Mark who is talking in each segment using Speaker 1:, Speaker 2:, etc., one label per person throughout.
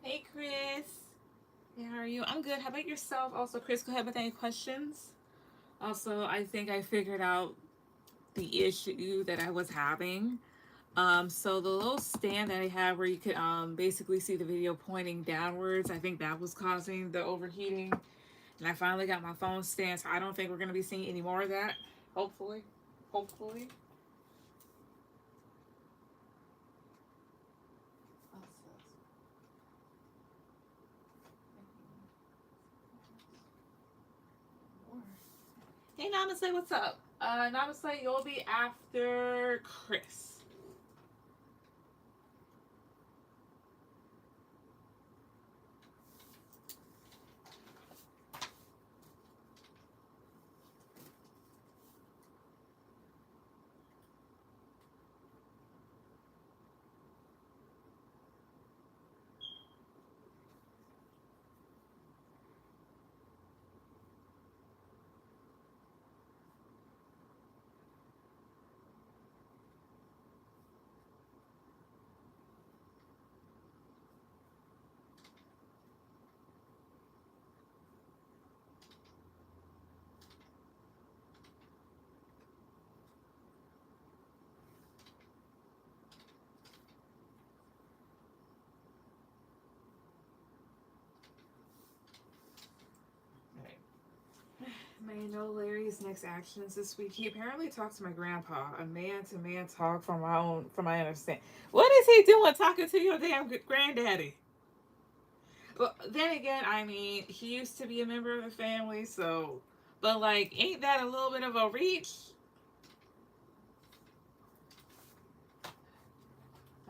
Speaker 1: Hey, Chris. Hey, how are you? I'm good. How about yourself? Also, Chris, go ahead with any questions. Also, I think I figured out the issue that I was having. So the little stand that I have where you could basically see the video pointing downwards, I think that was causing the overheating. And I finally got my phone stand, so I don't think we're gonna be seeing any more of that. Hopefully. Hopefully. Hey, Namaste, what's up? Namaste, you'll be after Chris. May I know Larry's next actions this week? He apparently talked to my grandpa. A man-to-man talk from my understanding. What is he doing talking to your damn granddaddy? Well, then again, I mean, he used to be a member of the family, so. But like, ain't that a little bit of a reach?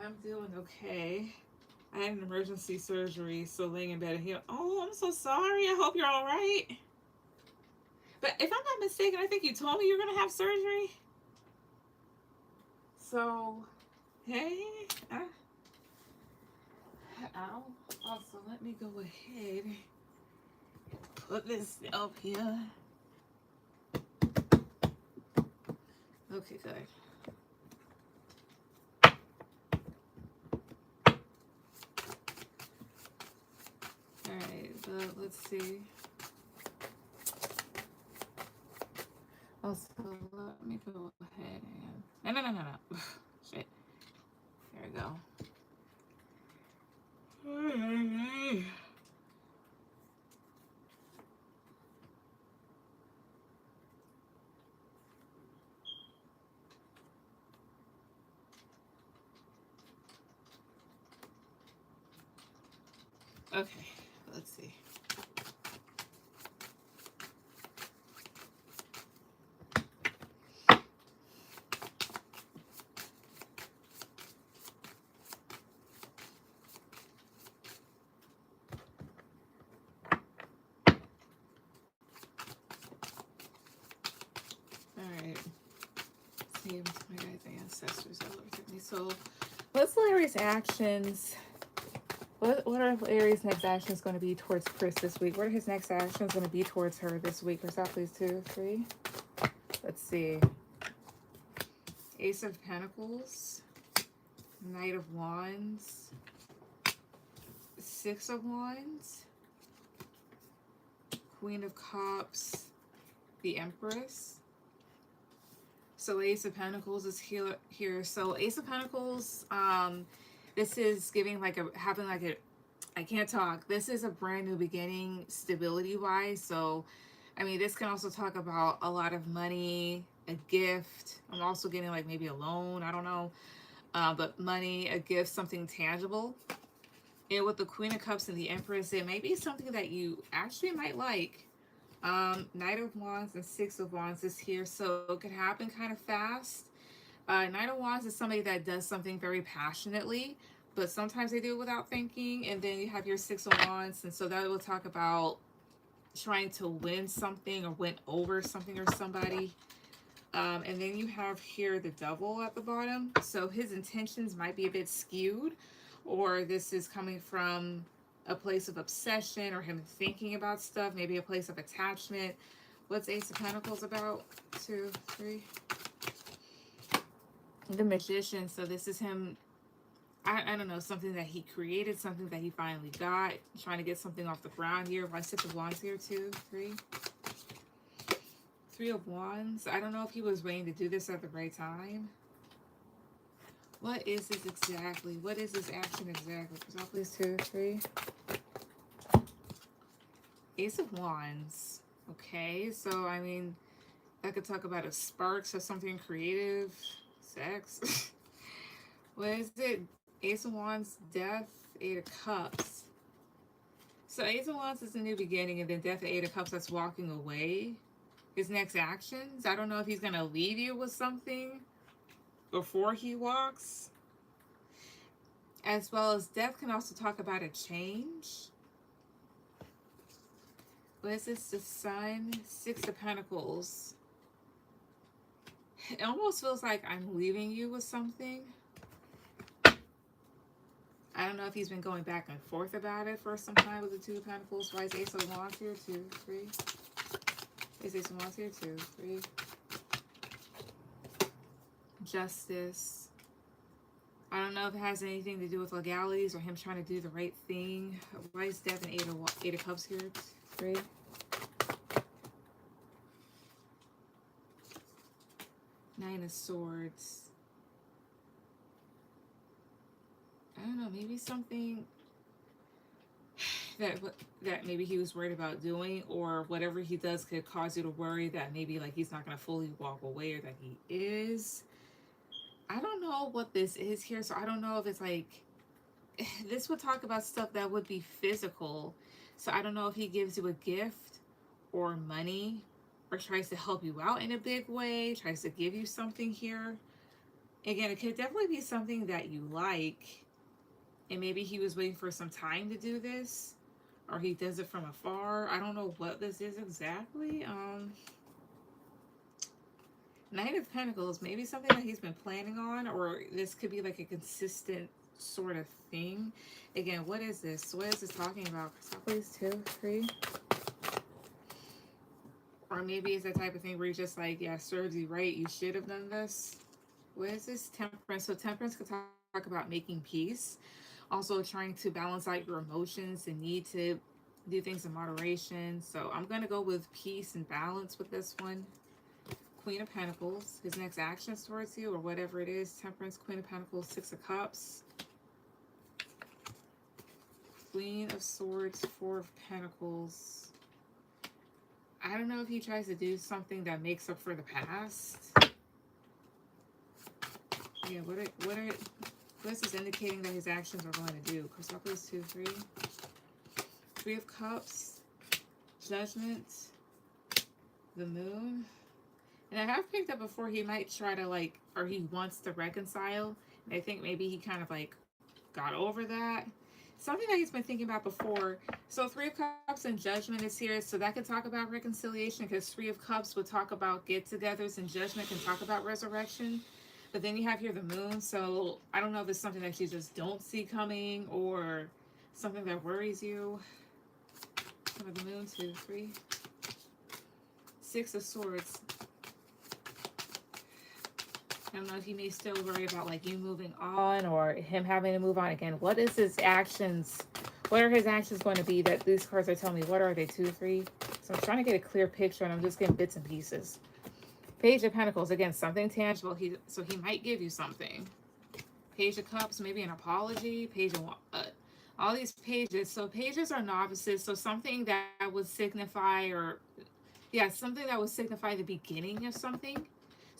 Speaker 1: I'm doing okay. I had an emergency surgery, so laying in bed and he. Oh, I'm so sorry. I hope you're all right. But if I'm not mistaken, I think you told me you're gonna have surgery. So, hey, ow. Also, let me go ahead and put this up here. Okay, good. Alright, but let's see. Also, let me go ahead and. No. Shit. There we go. Okay, let's see. Alright. See my guys' ancestors all over me. So, what's Larry's actions? What are Larry's next actions going to be towards Chris this week? What are his next actions going to be towards her this week? Or stop, please, 2, 3. Let's see. Ace of Pentacles, Knight of Wands, Six of Wands, Queen of Cups, the Empress. So Ace of Pentacles is here. So Ace of Pentacles, this is giving like having like a, I can't talk. This is a brand new beginning, stability wise. So, I mean, this can also talk about a lot of money, a gift. I'm also getting like maybe a loan. I don't know. But money, a gift, something tangible. And with the Queen of Cups and the Empress, it may be something that you actually might like. Knight of Wands and Six of Wands is here, so it could happen kind of fast. Knight of Wands is somebody that does something very passionately, but sometimes they do it without thinking. And then you have your Six of Wands, and so that will talk about trying to win something or win over something or somebody. And then you have here the Devil at the bottom, so his intentions might be a bit skewed, or this is coming from a place of obsession or him thinking about stuff, maybe a place of attachment. What's Ace of Pentacles about? 2, 3. The Magician. So this is him I don't know, something that he created, something that he finally got, trying to get something off the ground here. Why Six of Wands here too? Three of Wands. I don't know if he was waiting to do this at the right time. What is this exactly? What is this action exactly? Please, 2, 3. Ace of Wands. Okay, so I mean, I could talk about a spark, so something creative, sex. What is it? Ace of Wands, Death, Eight of Cups. So Ace of Wands is a new beginning, and then Death, Eight of Cups, that's walking away. His next actions. I don't know if he's gonna leave you with something before he walks. As well as Death can also talk about a change. What is this? The Sun, Six of Pentacles. It almost feels like I'm leaving you with something. I don't know if he's been going back and forth about it for some time with the Two of Pentacles. Why is Ace of Wands here? 2, 3. Is Ace of Wands here? 2, 3. Justice. I don't know if it has anything to do with legalities or him trying to do the right thing. Why is Death and Eight of Cups here? 3. Nine of Swords. I don't know, maybe something that maybe he was worried about doing, or whatever he does could cause you to worry that maybe like he's not going to fully walk away, or that he is. I don't know what this is here, so I don't know if it's like, this would talk about stuff that would be physical. So I don't know if he gives you a gift or money, or tries to help you out in a big way, tries to give you something here. Again, it could definitely be something that you like, and maybe he was waiting for some time to do this, or he does it from afar. I don't know what this is exactly. Knight of Pentacles, maybe something that he's been planning on, or this could be like a consistent sort of thing. Again, what is this? What is this talking about? Please, 2, 3. Or maybe it's the type of thing where you're just like, yeah, serves you right, you should have done this. What is this? Temperance. So Temperance could talk about making peace. Also trying to balance out your emotions, and need to do things in moderation. So I'm going to go with peace and balance with this one. Queen of Pentacles. His next actions towards you, or whatever it is. Temperance, Queen of Pentacles, Six of Cups. Queen of Swords, Four of Pentacles. I don't know if he tries to do something that makes up for the past. Yeah, what is this indicating that his actions are going to do? Chrysopolis 2, 3. Three of Cups. Judgment. The Moon. And I have picked up before, he might try to like, or he wants to reconcile. And I think maybe he kind of like got over that. Something that he's been thinking about before. So Three of Cups and Judgment is here. So that could talk about reconciliation, because Three of Cups would talk about get-togethers, and Judgment can talk about resurrection. But then you have here the Moon. So I don't know if it's something that you just don't see coming, or something that worries you. Some of the Moon, 2, 3. Six of Swords. I don't know if he may still worry about like you moving on, or him having to move on again. What is his actions? What are his actions going to be that these cards are telling me? What are they? 2, 3. So I'm trying to get a clear picture, and I'm just getting bits and pieces. Page of Pentacles, again, something tangible. So he might give you something. Page of Cups, maybe an apology. Page of all these pages. So pages are novices. So something that would signify, or yeah, something that would signify the beginning of something.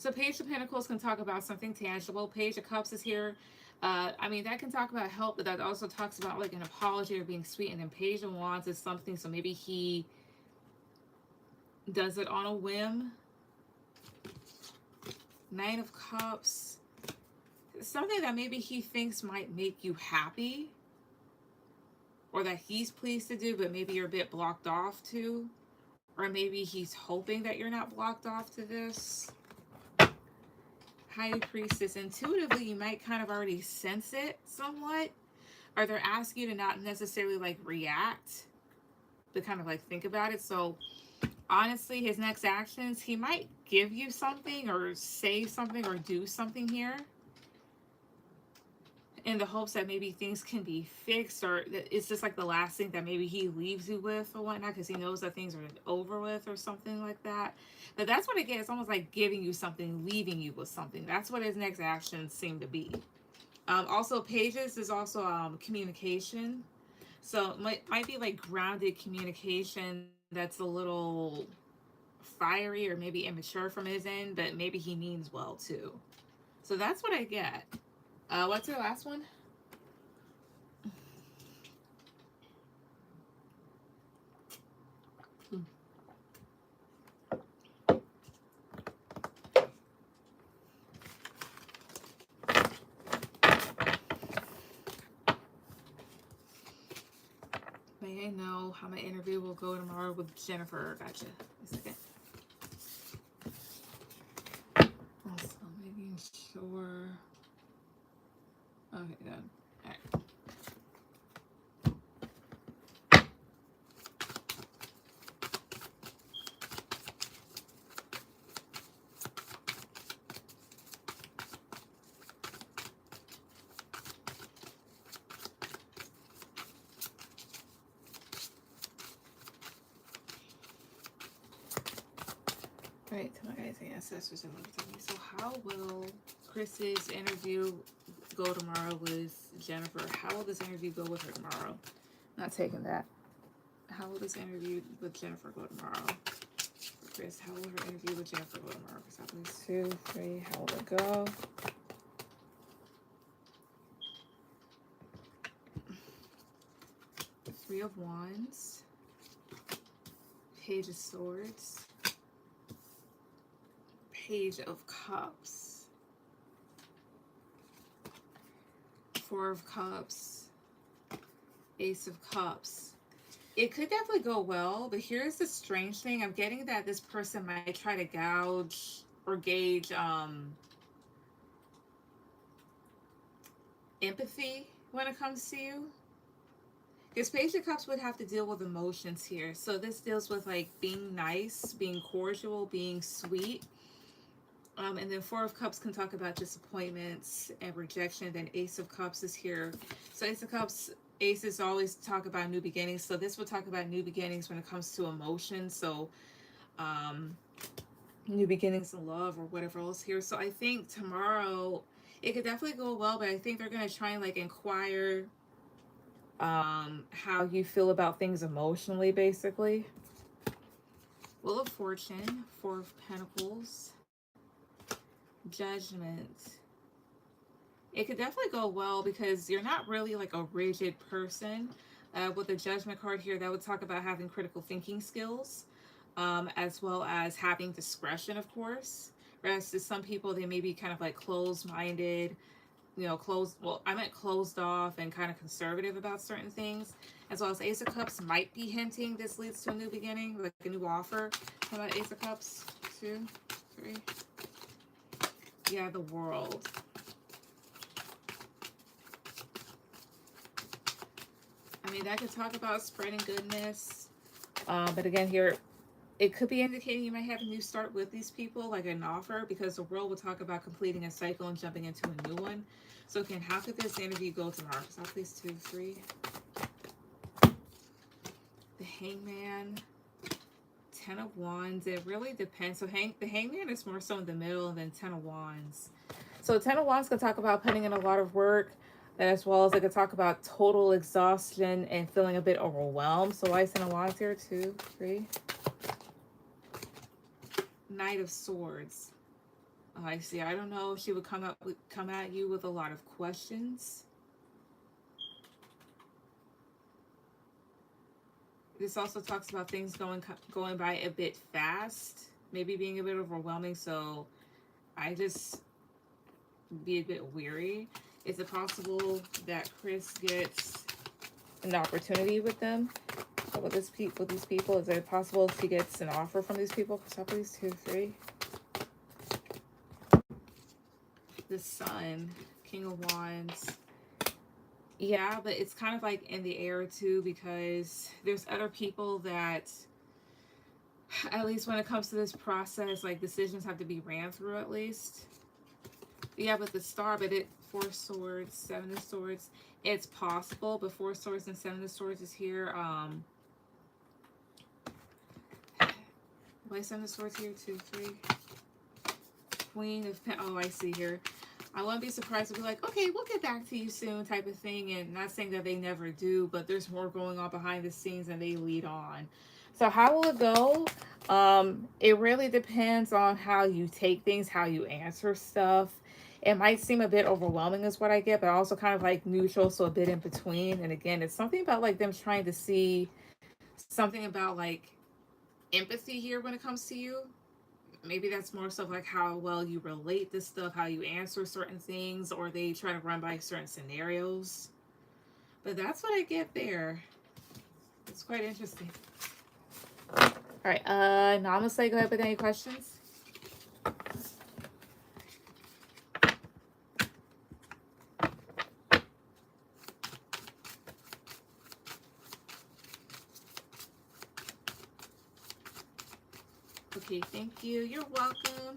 Speaker 1: So Page of Pentacles can talk about something tangible. Page of Cups is here. I mean, that can talk about help, but that also talks about like an apology or being sweet. And then Page of Wands is something, so maybe he does it on a whim. Nine of Cups. Something that maybe he thinks might make you happy, or that he's pleased to do, but maybe you're a bit blocked off to. Or maybe he's hoping that you're not blocked off to this. High Priestess. Intuitively, you might kind of already sense it somewhat. Or they're asking you to not necessarily like react, but kind of like think about it. So honestly, his next actions, he might give you something, or say something, or do something here. in the hopes that maybe things can be fixed, or that it's just like the last thing that maybe he leaves you with or whatnot, because he knows that things are over with or something like that. But that's what it gets. It's almost like giving you something, leaving you with something. That's what his next actions seem to be. Also, pages is also communication. So it might be like grounded communication that's a little fiery or maybe immature from his end, but maybe he means well too. So that's what I get. What's your last one? May I know how my interview will go tomorrow with Jennifer? Gotcha. A second. Also making sure. Okay, done. All right. All right, to my guys and ancestors and everything. So, how will Chris's interview go tomorrow with Jennifer? How will this interview go with her tomorrow? Not taking that. How will this interview with Jennifer go tomorrow? Chris, how will her interview with Jennifer go tomorrow? Chris, at least 2, 3. How will it go? Three of Wands. Page of Swords. Page of Cups. Four of Cups. Ace of Cups. It could definitely go well, but here's the strange thing. I'm getting that this person might try to gouge or gauge empathy when it comes to you. Because Page of Cups would have to deal with emotions here. So this deals with like being nice, being cordial, being sweet. And then Four of Cups can talk about disappointments and rejection. Then Ace of Cups is here. So Ace of Cups, aces always talk about new beginnings. So this will talk about new beginnings when it comes to emotions. So new beginnings in love or whatever else here. So I think tomorrow it could definitely go well, but I think they're going to try and like inquire how you feel about things emotionally, basically. Wheel of Fortune, Four of Pentacles, Judgment. It could definitely go well because you're not really like a rigid person. With the Judgment card here, that would talk about having critical thinking skills, as well as having discretion, of course. Whereas to some people, they may be kind of like closed-minded, I meant closed off and kind of conservative about certain things. As well as Ace of Cups might be hinting this leads to a new beginning, like a new offer. How about Ace of Cups? 2, 3. Yeah, the World. I mean, that could talk about spreading goodness. But again, here, it could be indicating you might have a new start with these people, like an offer, because the World will talk about completing a cycle and jumping into a new one. So again, how could this interview go tomorrow? So please 2, 3. The Hangman. 10 of Wands. It really depends. So the Hangman is more so in the middle than 10 of Wands. So 10 of Wands could talk about putting in a lot of work, as well as it could talk about total exhaustion and feeling a bit overwhelmed. So why is 10 of Wands here? 2, 3. Knight of Swords. Oh, I see. I don't know if she would come at you with a lot of questions. This also talks about things going by a bit fast, maybe being a bit overwhelming. So I just be a bit weary. Is it possible that Chris gets an opportunity with them? With these people, is it possible she gets an offer from these people? So please 2, 3. The Sun, King of Wands. Yeah, but it's kind of like in the air too, because there's other people that, at least when it comes to this process, like decisions have to be ran through at least. Yeah, but the Star, but Four of Swords, Seven of Swords. It's possible, but Four of Swords and Seven of Swords is here. Why Seven of Swords here? 2, 3. Queen of oh, I see here. I wouldn't be surprised to be like, okay, we'll get back to you soon type of thing. And not saying that they never do, but there's more going on behind the scenes and they lead on. So how will it go? It really depends on how you take things, how you answer stuff. It might seem a bit overwhelming is what I get, but also kind of like neutral, so a bit in between. And again, it's something about like them trying to see something about like empathy here when it comes to you. Maybe that's more stuff like how well you relate to stuff, how you answer certain things, or they try to run by certain scenarios. But that's what I get there. It's quite interesting. All right, Namaste, go ahead with any questions. Okay, thank you. You're welcome.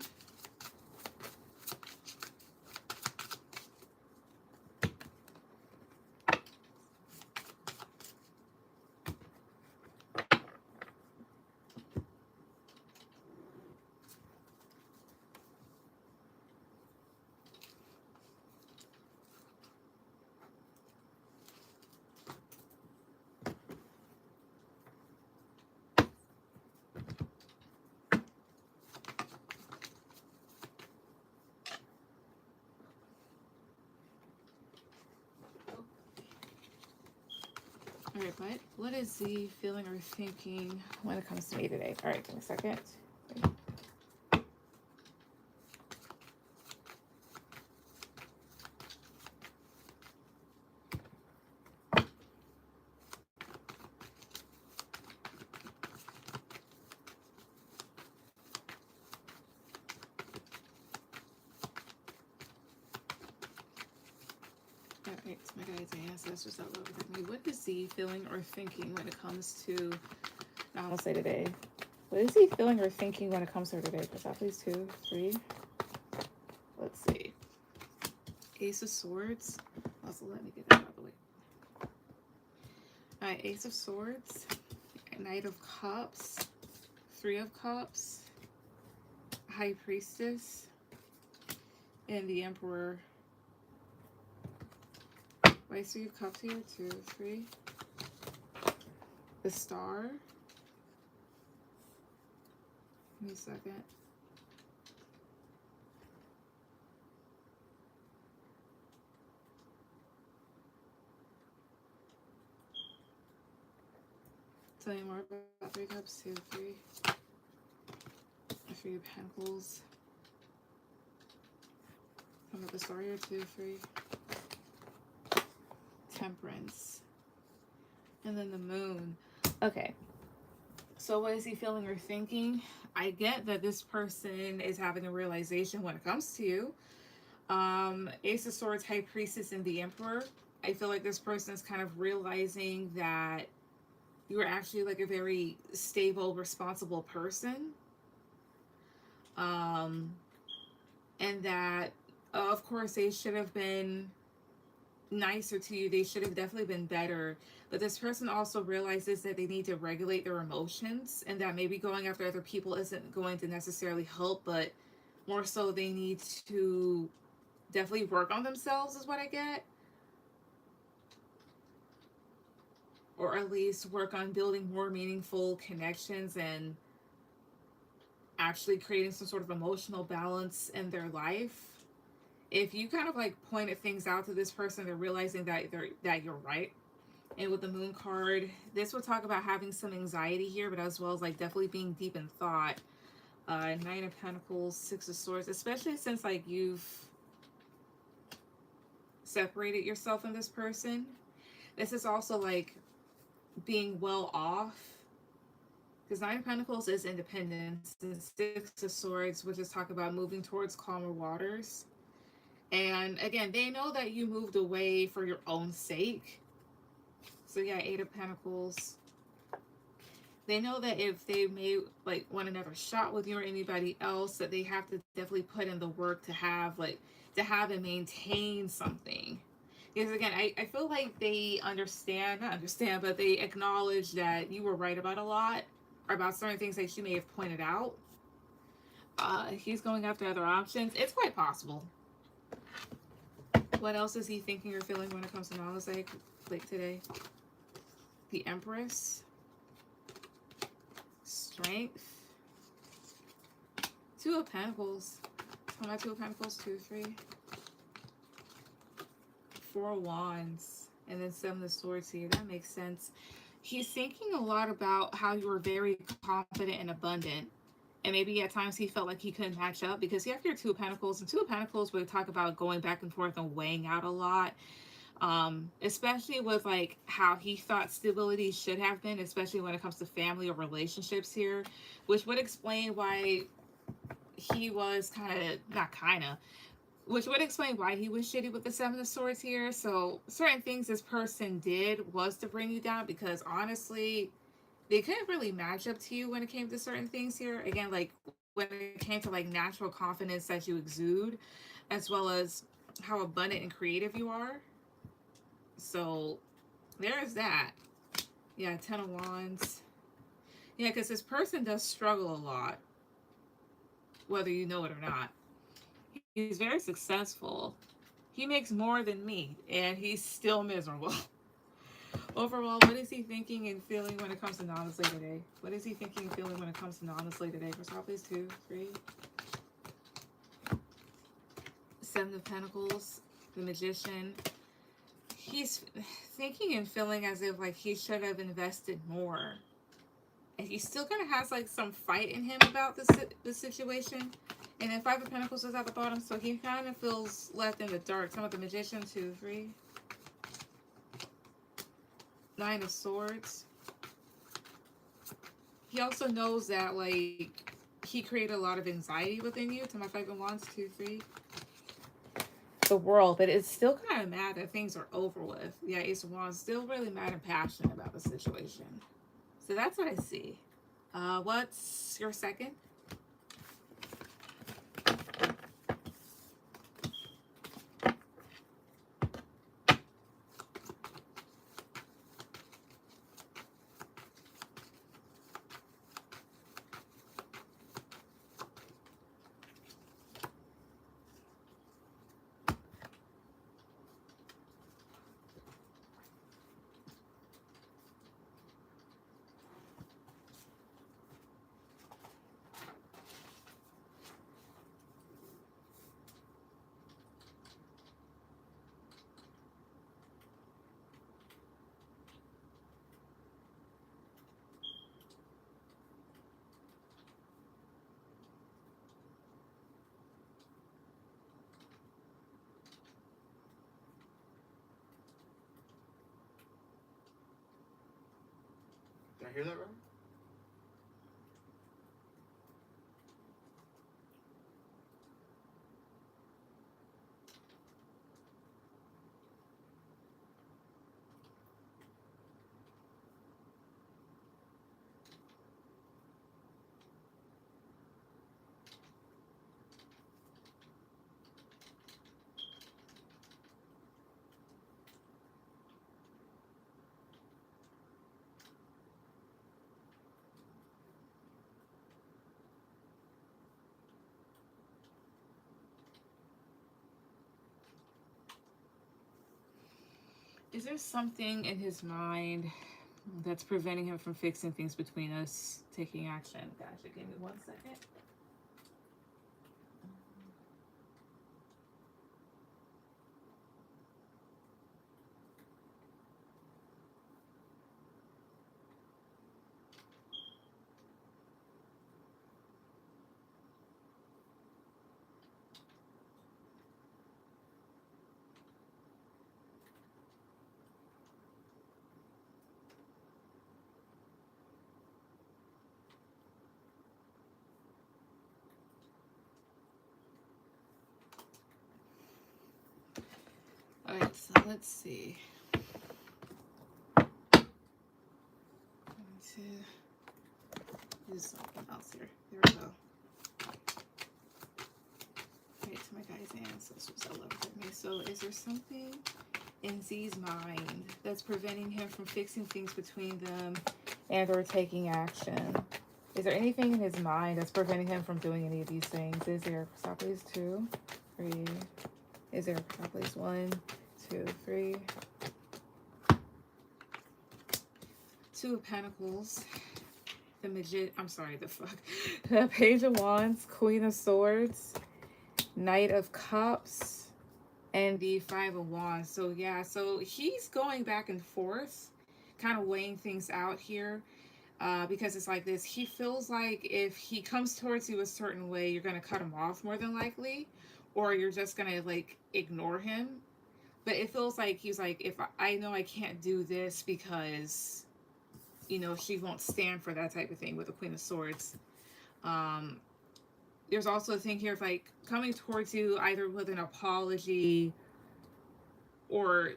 Speaker 1: All right, but what is the feeling or thinking when it comes to me today? All right, give me a second. Alright, my guides and ancestors that love with me. What is the feeling or thinking when it comes to, now I'll say today. What is he feeling or thinking when it comes to her today? Put that please, 2, 3. Let's see. Ace of Swords. Also, let me get that out of the way. Alright, Ace of Swords. Knight of Cups. 3 of Cups. High Priestess. And the Emperor. Why 3 of Cups here? 2, 3. The Star. Give me a second. Tell you more about 3 Cups, 2, 3. 3 of Pentacles. Come up the Star here, 2, 3. Temperance. And then the Moon. Okay. So what is he feeling or thinking? I get that this person is having a realization when it comes to you. Ace of Swords, High Priestess, and the Emperor. I feel like this person is kind of realizing that you're actually like a very stable, responsible person. And that, of course, they should have been nicer to you. They should have definitely been better. But this person also realizes that they need to regulate their emotions, and that maybe going after other people isn't going to necessarily help, but more so they need to definitely work on themselves is what I get. Or at least work on building more meaningful connections and actually creating some sort of emotional balance in their life. If you kind of like pointed things out to this person, they're realizing that you're right. And with the Moon card, this would talk about having some anxiety here, but as well as like definitely being deep in thought. 9 of Pentacles, 6 of Swords, especially since like you've separated yourself from this person. This is also like being well off, because 9 of Pentacles is independence, and 6 of Swords, which is talk about moving towards calmer waters. And again, they know that you moved away for your own sake. So yeah, 8 of Pentacles. They know that if they may like want another shot with you or anybody else, that they have to definitely put in the work to have to have and maintain something. Because again, I feel like they understand, not understand, but they acknowledge that you were right about a lot, or about certain things that you may have pointed out. He's going after other options. It's quite possible. What else is he thinking or feeling when it comes to knowledge like today? The Empress, Strength, Two of Pentacles. Oh, my Two of Pentacles, 2, 3, 4 of Wands, and then Seven of Swords here. That makes sense. He's thinking a lot about how you were very confident and abundant. And maybe at times he felt like he couldn't match up because you have your Two of Pentacles, and Two of Pentacles we talk about going back and forth and weighing out a lot. Especially with like how he thought stability should have been, especially when it comes to family or relationships here, which would explain why he was which would explain why he was shitty with the Seven of Swords here. So certain things this person did was to bring you down, because honestly, they couldn't really match up to you when it came to certain things here. Again, like when it came to like natural confidence that you exude, as well as how abundant and creative you are. So there's that. Yeah, Ten of Wands. Yeah, because this person does struggle a lot, whether you know it or not. He's very successful. He makes more than me, and he's still miserable. Overall, what is he thinking and feeling when it comes to honestly today? What is he thinking and feeling when it comes to honestly today? For top, please, 2, 3. Seven of Pentacles, the Magician. He's thinking and feeling as if like he should have invested more. And he still kind of has like some fight in him about this situation. And then Five of Pentacles is at the bottom, so he kind of feels left in the dark. Some of the Magician, 2, 3. Nine of Swords. He also knows that like he created a lot of anxiety within you. To my Five of Wands, 2, 3. The World, but it's still kind of mad that things are over with. Yeah, Ace of Wands, still really mad and passionate about the situation. So that's what I see. What's your second?
Speaker 2: Did I hear that right?
Speaker 1: Is there something in his mind that's preventing him from fixing things between us, taking action? Gotcha, give me 1 second. Alright, so let's see. 1, 2. use something else here. There we go. Right to my guys' ancestors. I love me. So is there something in Z's mind that's preventing him from fixing things between them and or taking action? Is there anything in his mind that's preventing him from doing any of these things? Is there Cassapp's 2, 3? Is there Cassapp's 1, 2, 3? 2 of Pentacles. The the Page of Wands, Queen of Swords, Knight of Cups, and the 5 of Wands. So yeah, so he's going back and forth, kind of weighing things out here, because it's like this. He feels like if he comes towards you a certain way, you're going to cut him off more than likely, or you're just going to like ignore him. But it feels like he's like, if I know I can't do this because, you know, she won't stand for that type of thing with the Queen of Swords. There's also a thing here of like coming towards you either with an apology or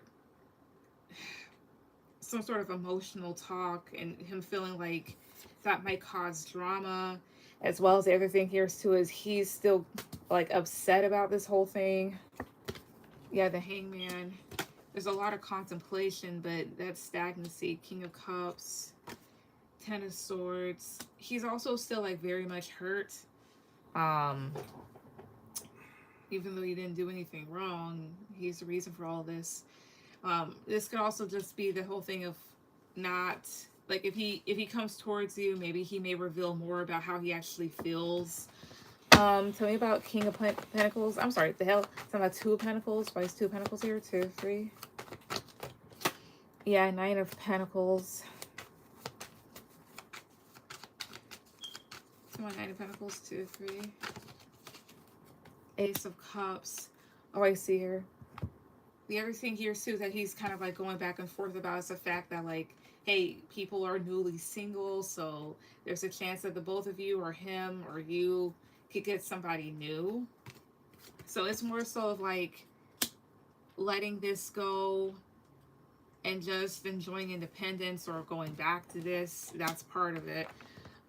Speaker 1: some sort of emotional talk, and him feeling like that might cause drama. As well as the other thing here too is he's still like upset about this whole thing. Yeah, the Hangman. There's a lot of contemplation, but that's stagnancy. King of Cups, 10 of Swords. He's also still like very much hurt. Even though he didn't do anything wrong, he's the reason for all this. This could also just be the whole thing of not like if he comes towards you, maybe he may reveal more about how he actually feels. Tell me about King of Pentacles. I'm sorry, the hell. Talking about 2 of Pentacles. Why is 2 of Pentacles here? 2, 3. Yeah, 9 of Pentacles. Come on, 9 of Pentacles. 2, 3. Ace of Cups. Oh, I see here. The other thing here too that he's kind of like going back and forth about is the fact that like, hey, people are newly single, so there's a chance that the both of you or him or you could get somebody new. So it's more so of like letting this go and just enjoying independence or going back to this. That's part of it,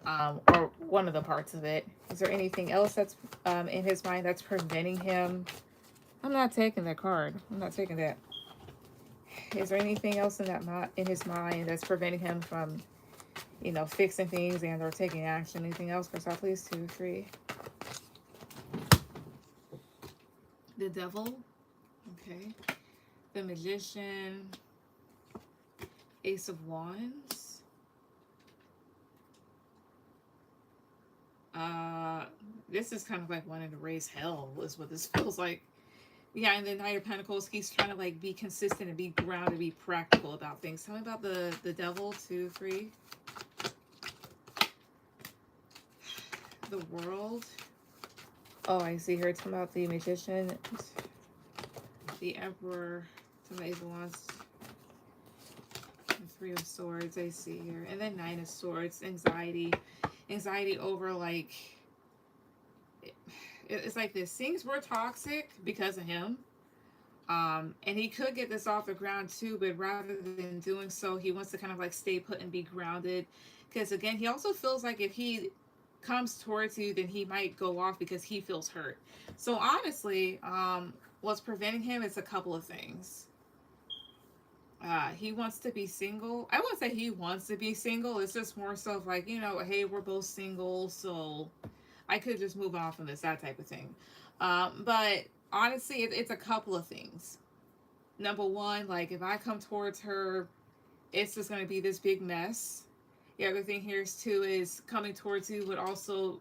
Speaker 1: or one of the parts of it. Is there anything else that's in his mind that's preventing him? I'm not taking that card. I'm not taking that. Is there anything else in his mind that's preventing him from, you know, fixing things and or taking action? Anything else? Cassapp, please. 2, 3. The Devil. Okay. The Magician. Ace of Wands. This is kind of like wanting to raise hell is what this feels like. Yeah, and the Knight of Pentacles, he's trying to like be consistent and be grounded, be practical about things. Tell me about the Devil. 2, 3. The World. Oh, I see here. Talking about the Magician, the Emperor, some Ace of Wands, and 3 of Swords. I see here, and then 9 of Swords. Anxiety over like. It's like this. Things were toxic because of him. And he could get this off the ground too, but rather than doing so, he wants to kind of like stay put and be grounded. Because again, he also feels like if he comes towards you, then he might go off because he feels hurt. So honestly, what's preventing him is a couple of things. He wants to be single. I wouldn't say he wants to be single. It's just more so of like, you know, hey, we're both single, so I could just move on from this, that type of thing. But honestly, it's a couple of things. Number one, like if I come towards her, it's just going to be this big mess. The other thing here is too is coming towards you would also,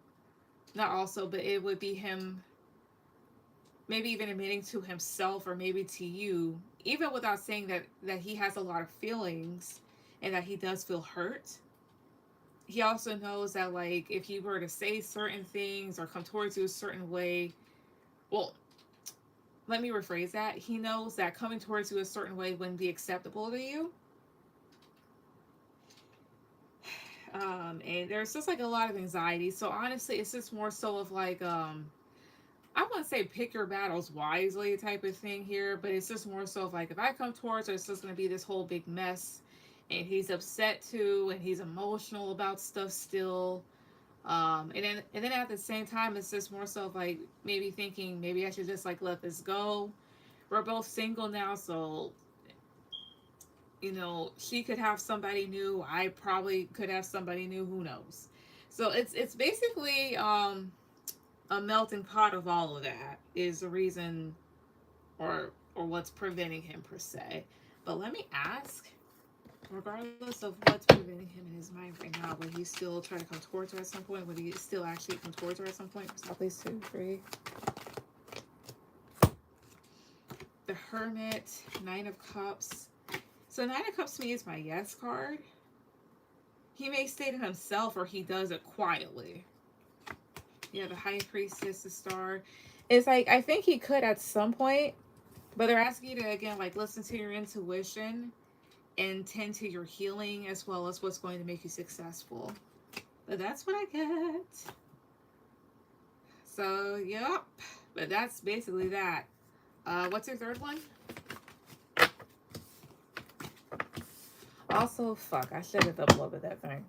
Speaker 1: not also, but it would be him maybe even admitting to himself or maybe to you, even without saying that he has a lot of feelings and that he does feel hurt. He also knows that like if he were to say certain things or come towards you a certain way, well, let me rephrase that. He knows that coming towards you a certain way wouldn't be acceptable to you. And there's just like a lot of anxiety. So honestly, it's just more so of like, I wouldn't say pick your battles wisely type of thing here, but it's just more so of like, if I come towards her, it's just going to be this whole big mess. And he's upset too, and he's emotional about stuff still. And then at the same time, it's just more so like maybe thinking maybe I should just like let this go. We're both single now, so she could have somebody new. I probably could have somebody new. Who knows? So it's basically a melting pot of all of that is the reason, or what's preventing him per se. But let me ask, regardless of what's preventing him in his mind right now, will he still try to come towards her at some point? Would he still actually come towards her at some point? At least 2, 3. The Hermit, 9 of Cups. So 9 of Cups to me is my yes card. He may state it himself, or he does it quietly. Yeah, the High Priestess, the Star. It's like, I think he could at some point, but they're asking you to, again, like, listen to your intuition and tend to your healing as well as what's going to make you successful. But that's what I get. So, yep. But that's basically that. What's your third one? Also, fuck, I should have uploaded that thing.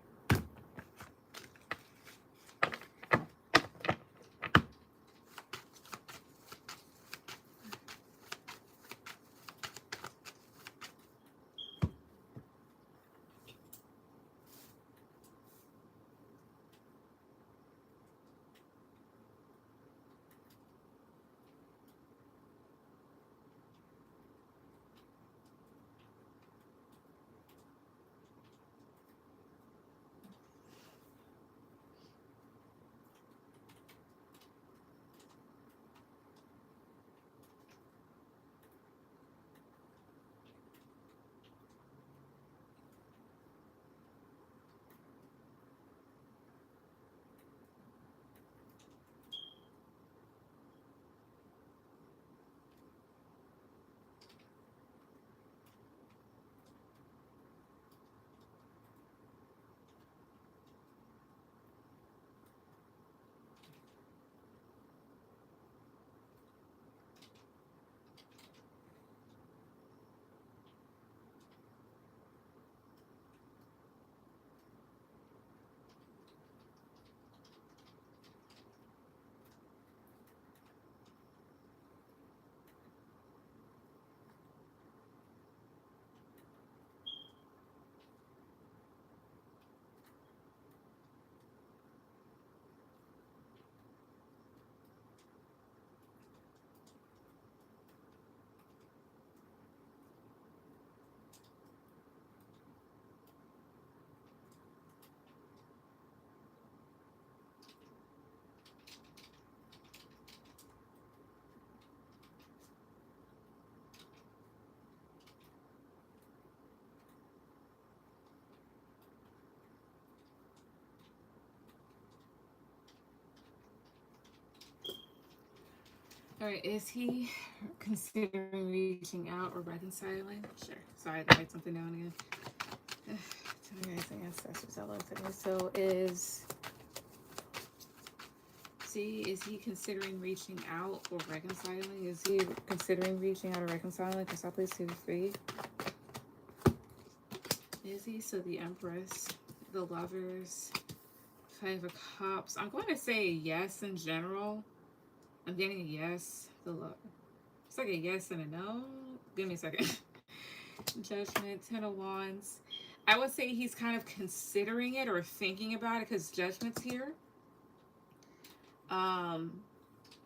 Speaker 1: All right, is he considering reaching out or reconciling? Sure. Sorry, I had to write something down again. Ancestors, I love it. So is he considering reaching out or reconciling? Is he considering reaching out or reconciling? Because I please 2, 3. Is he? So the Empress, the Lovers, 5 of Cups. I'm going to say yes in general. I'm getting a yes. It's like a yes and a no. Give me a second. Judgment, 10 of Wands. I would say he's kind of considering it or thinking about it because Judgment's here.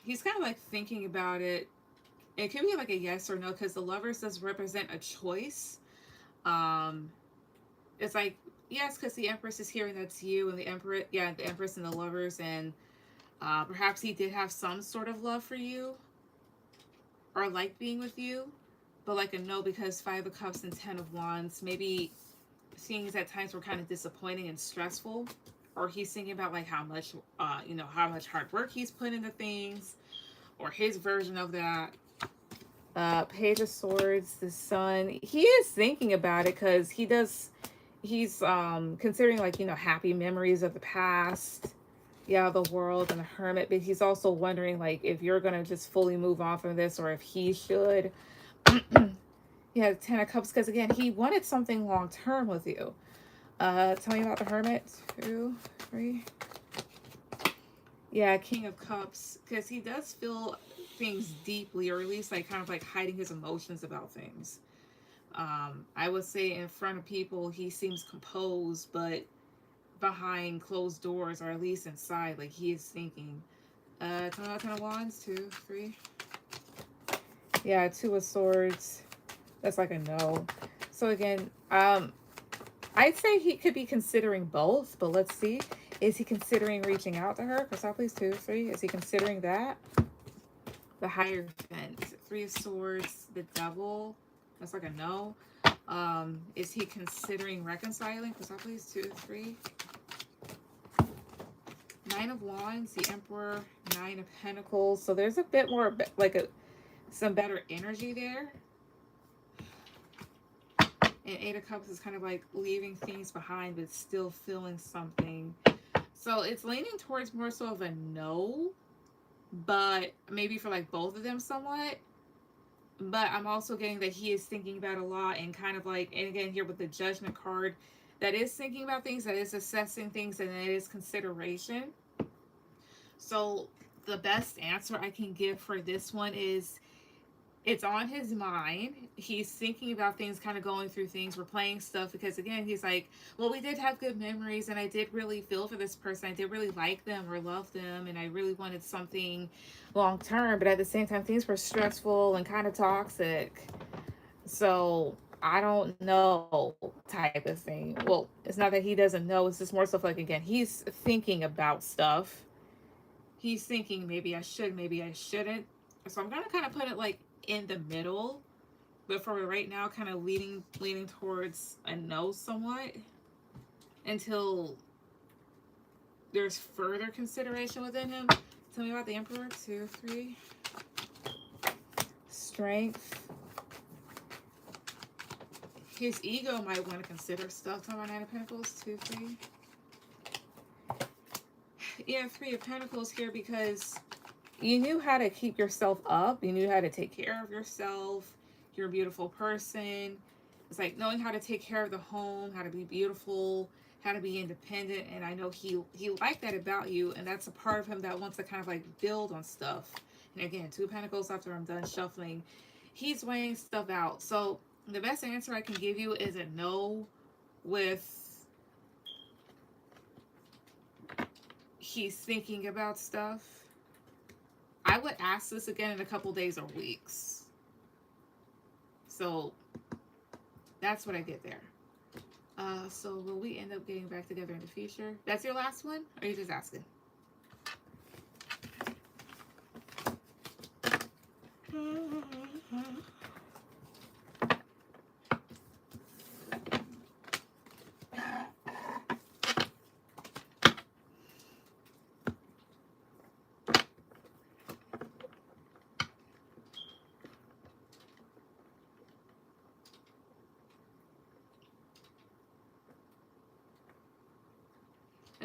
Speaker 1: He's kind of like thinking about it. It could be like a yes or no because the Lovers does represent a choice. It's like, yes, because the Empress is here and that's you, and the Empress and the Lovers, and perhaps he did have some sort of love for you or like being with you, but like a no because 5 of Cups and 10 of Wands. Maybe things at times were kind of disappointing and stressful, or he's thinking about like how much hard work he's put into things, or his version of that. Page of Swords, the Sun. He is thinking about it because he's considering like, happy memories of the past. Yeah, the World and the Hermit, but he's also wondering like if you're gonna just fully move on from this or if he should. Yeah, 10 of Cups, because again, he wanted something long term with you. Tell me about the Hermit. 2, 3. Yeah, King of Cups, because he does feel things deeply, or at least like kind of like hiding his emotions about things. I would say in front of people he seems composed, but behind closed doors, or at least inside, like he is thinking. Ten of Wands, 2, 3. Yeah, Two of Swords. That's like a no. So again, I'd say he could be considering both, but let's see. Is he considering reaching out to her? Because please, 2, 3. Is he considering that? The Hierophant, Three of Swords, the Devil. That's like a no. Is he considering reconciling? Because please, 2, 3. Nine of Wands, the Emperor, Nine of Pentacles. So there's a bit more like some better energy there. And Eight of Cups is kind of like leaving things behind, but still feeling something. So it's leaning towards more so of a no, but maybe for like both of them somewhat. But I'm also getting that he is thinking about a lot, and kind of like, and again here with the Judgment card, that is thinking about things, that is assessing things, and it is consideration. So the best answer I can give for this one is it's on his mind. He's thinking about things, kind of going through things, replaying stuff, because again, he's like, well, we did have good memories, and I did really feel for this person. I did really like them or love them, and I really wanted something long term, but at the same time, things were stressful and kind of toxic. So I don't know, type of thing. Well, it's not that he doesn't know, it's just more stuff like, again, he's thinking about stuff. He's thinking, maybe I should, maybe I shouldn't. So I'm gonna kind of put it like in the middle, but for right now, kind of leaning towards a no somewhat, until there's further consideration within him. Tell me about the Emperor. 2, 3. Strength. His ego might want to consider stuff. Tell me about Nine of Pentacles. 2, 3. Yeah, Three of Pentacles here, because you knew how to keep yourself up. You knew how to take care of yourself. You're a beautiful person. It's like knowing how to take care of the home, how to be beautiful, how to be independent. And I know he liked that about you, and that's a part of him that wants to kind of like build on stuff. And again, Two of Pentacles after I'm done shuffling. He's weighing stuff out. So the best answer I can give you is a no, with he's thinking about stuff. I would ask this again in a couple days or weeks. So that's what I get there. So will we end up getting back together in the future? That's your last one? Or are you just asking?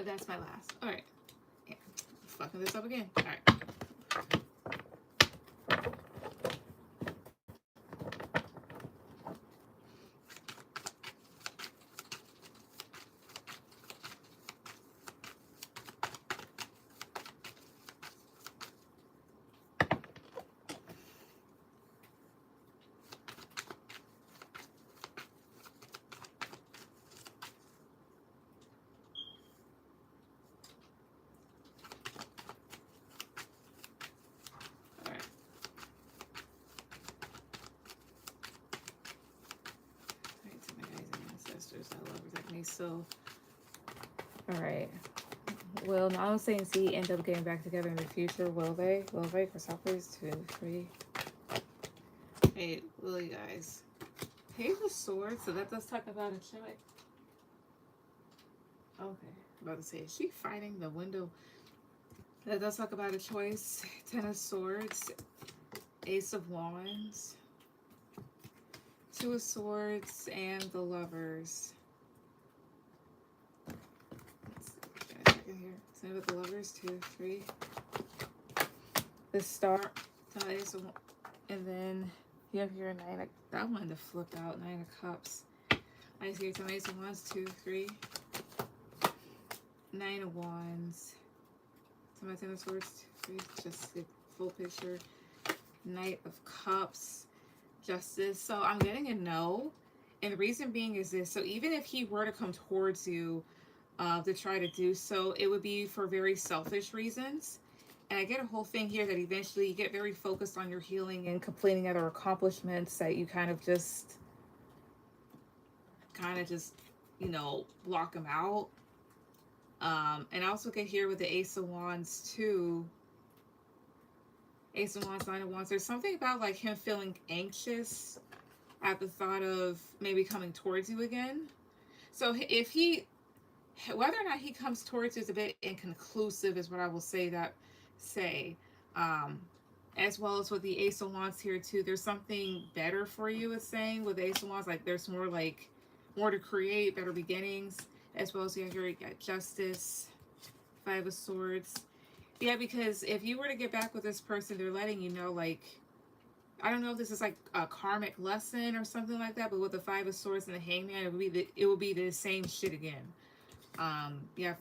Speaker 1: That's my last. All right. Yeah. Fucking this up again. All right. I love protect me. So, all right. Will Namaste and C end up getting back together in the future? Will they? Will they? For please. 2, 3. Hey, will you guys? Page of Swords. So that does talk about a choice. Okay. I'm about to say, is she fighting the window? That does talk about a choice. 10 of Swords. Ace of Wands. Two of Swords and the Lovers. Let's see, a second here. Same with the Lovers. 2, 3. The Star. And then you have here 9 of... That one to flip out. 9 of Cups. I see some Ace of Wands. 2, 3. 9 of Wands. to my Ten of Swords. Just the full picture. Knight of Cups. Justice. So I'm getting a no. And the reason being is this. So even if he were to come towards you to try to do so, it would be for very selfish reasons. And I get a whole thing here that eventually you get very focused on your healing and completing other accomplishments that you kind of just, you know, block them out. And I also get here with the Ace of Wands too. Ace of Wands, Nine of Wands. There's something about like him feeling anxious at the thought of maybe coming towards you again. So if he, whether or not he comes towards you is a bit inconclusive is what I will say as well as with the Ace of Wands here too, there's something better for you is saying with the Ace of Wands, like there's more to create, better beginnings, as well as you got Justice, Five of Swords. Yeah, because if you were to get back with this person, they're letting you know, like, I don't know if this is like a karmic lesson or something like that, but with the Five of Swords and the Hangman, it would be the same shit again. Yeah,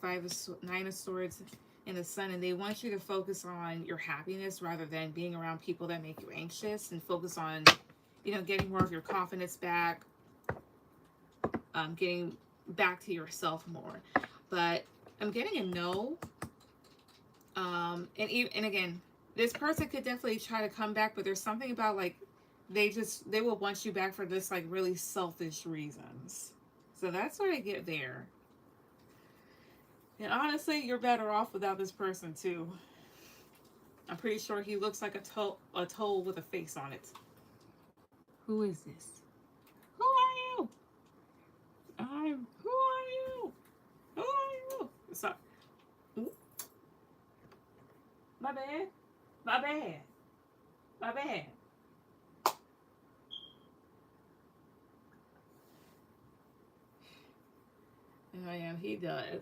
Speaker 1: Nine of Swords and the Sun, and they want you to focus on your happiness rather than being around people that make you anxious, and focus on, you know, getting more of your confidence back, getting back to yourself more. But I'm getting a no. And again, this person could definitely try to come back, but there's something about like they will want you back for this like really selfish reasons. So that's what I get there. And honestly, you're better off without this person too. I'm pretty sure he looks like a toll with a face on it. Who is this? Who are you? Who are you? Who are you? Sorry. My bad. My bad. My bad. Oh yeah, he does.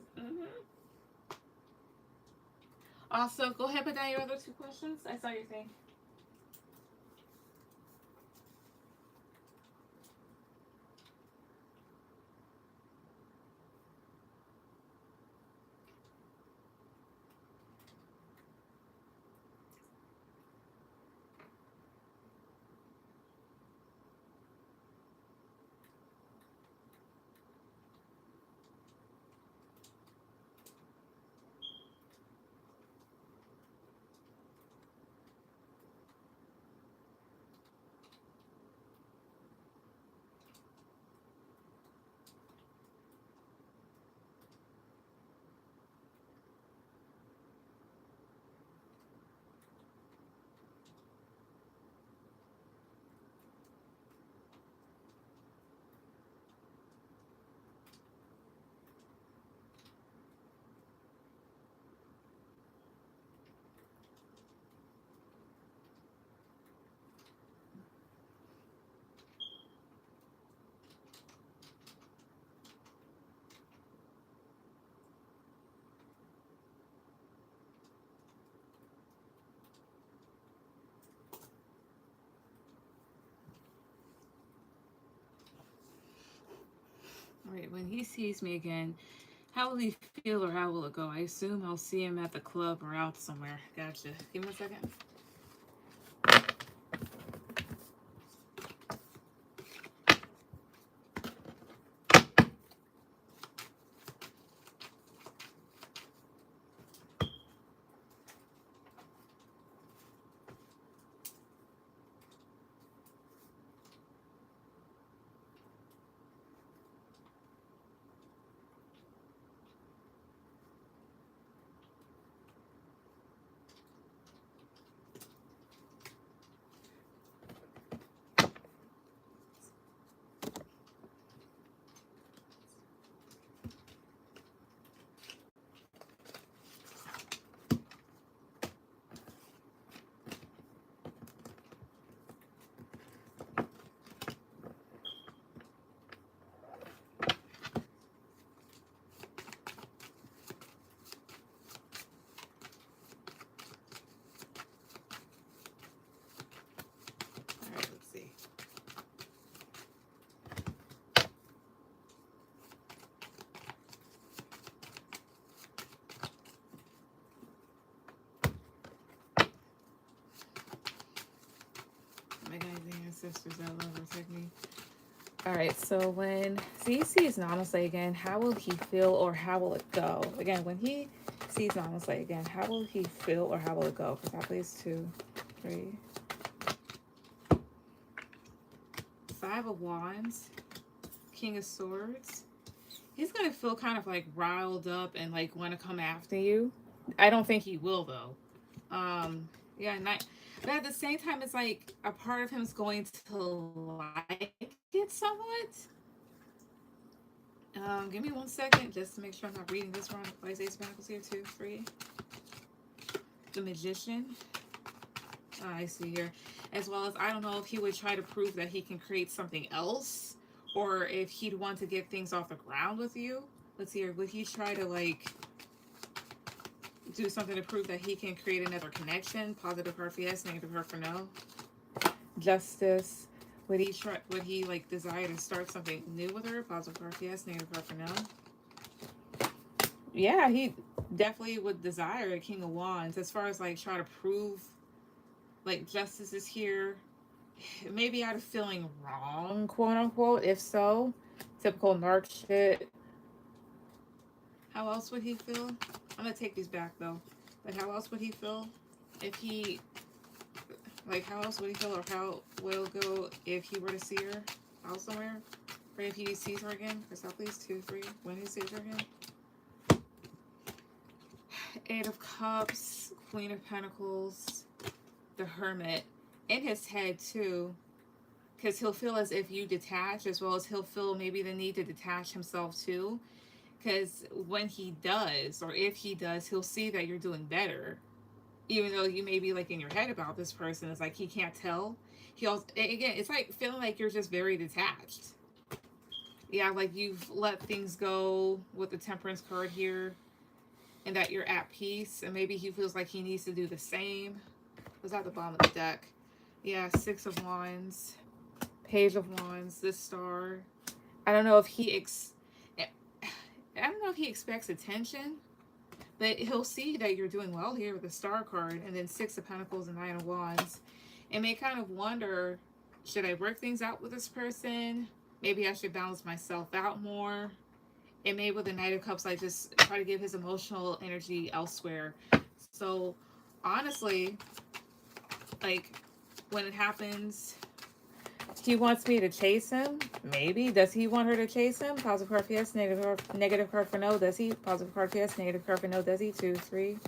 Speaker 1: Also, go ahead and put down your other two questions. I saw your thing. Alright, when he sees me again, how will he feel or how will it go? I assume I'll see him at the club or out somewhere. Gotcha. Give me a second. sisters that love or protect me. All right, so when Z sees Namaste again, how will he feel or how will it go? Again, when he sees Namaste again, how will he feel or how will it go? Because that plays 2, 3. 5 of Wands, King of Swords. He's going to feel kind of like riled up and like want to come after you. I don't think he will though. Yeah, but at the same time, it's like a part of him is going to like it somewhat. Give me 1 second just to make sure I'm not reading this wrong. Like Ace of Pentacles here, 2, 3. The Magician. I see here. As well as, I don't know if he would try to prove that he can create something else, or if he'd want to get things off the ground with you. Let's see here. Would he try to like do something to prove that he can create another connection? Positive card for yes, negative card for no. Justice. Would he like desire to start something new with her? Positive card for yes, negative card for no. Yeah, he definitely would desire a King of Wands. As far as like try to prove like justice is here. Maybe out of feeling wrong, quote unquote. If so, typical narc shit. How else would he feel? I'm gonna take these back though. But how else would he feel if he, like, how else would he feel, or how will it go if he were to see her out somewhere? Or if he sees her again? For South, please, 2, 3. When he sees her again? 8 of Cups, Queen of Pentacles, the Hermit. In his head too, because he'll feel as if you detach, as well as he'll feel maybe the need to detach himself too. Because when he does, or if he does, he'll see that you're doing better. Even though you may be like in your head about this person, it's like he can't tell. He also, again, it's like feeling like you're just very detached. Yeah, like you've let things go with the Temperance card here, and that you're at peace. And maybe he feels like he needs to do the same. Was at the bottom of the deck. Yeah, 6 of Wands, Page of Wands, this Star. I don't know if he expects attention, but he'll see that you're doing well here with the Star card, and then 6 of Pentacles and 9 of Wands, and may kind of wonder, should I work things out with this person? Maybe I should balance myself out more. And maybe with the Knight of Cups, I just try to give his emotional energy elsewhere. So honestly, like, when it happens, he wants me to chase him. Maybe. Does he want her to chase him? Positive card for yes, negative card for no. Does he? Positive card for yes, negative card for no. Does he? 2, 3.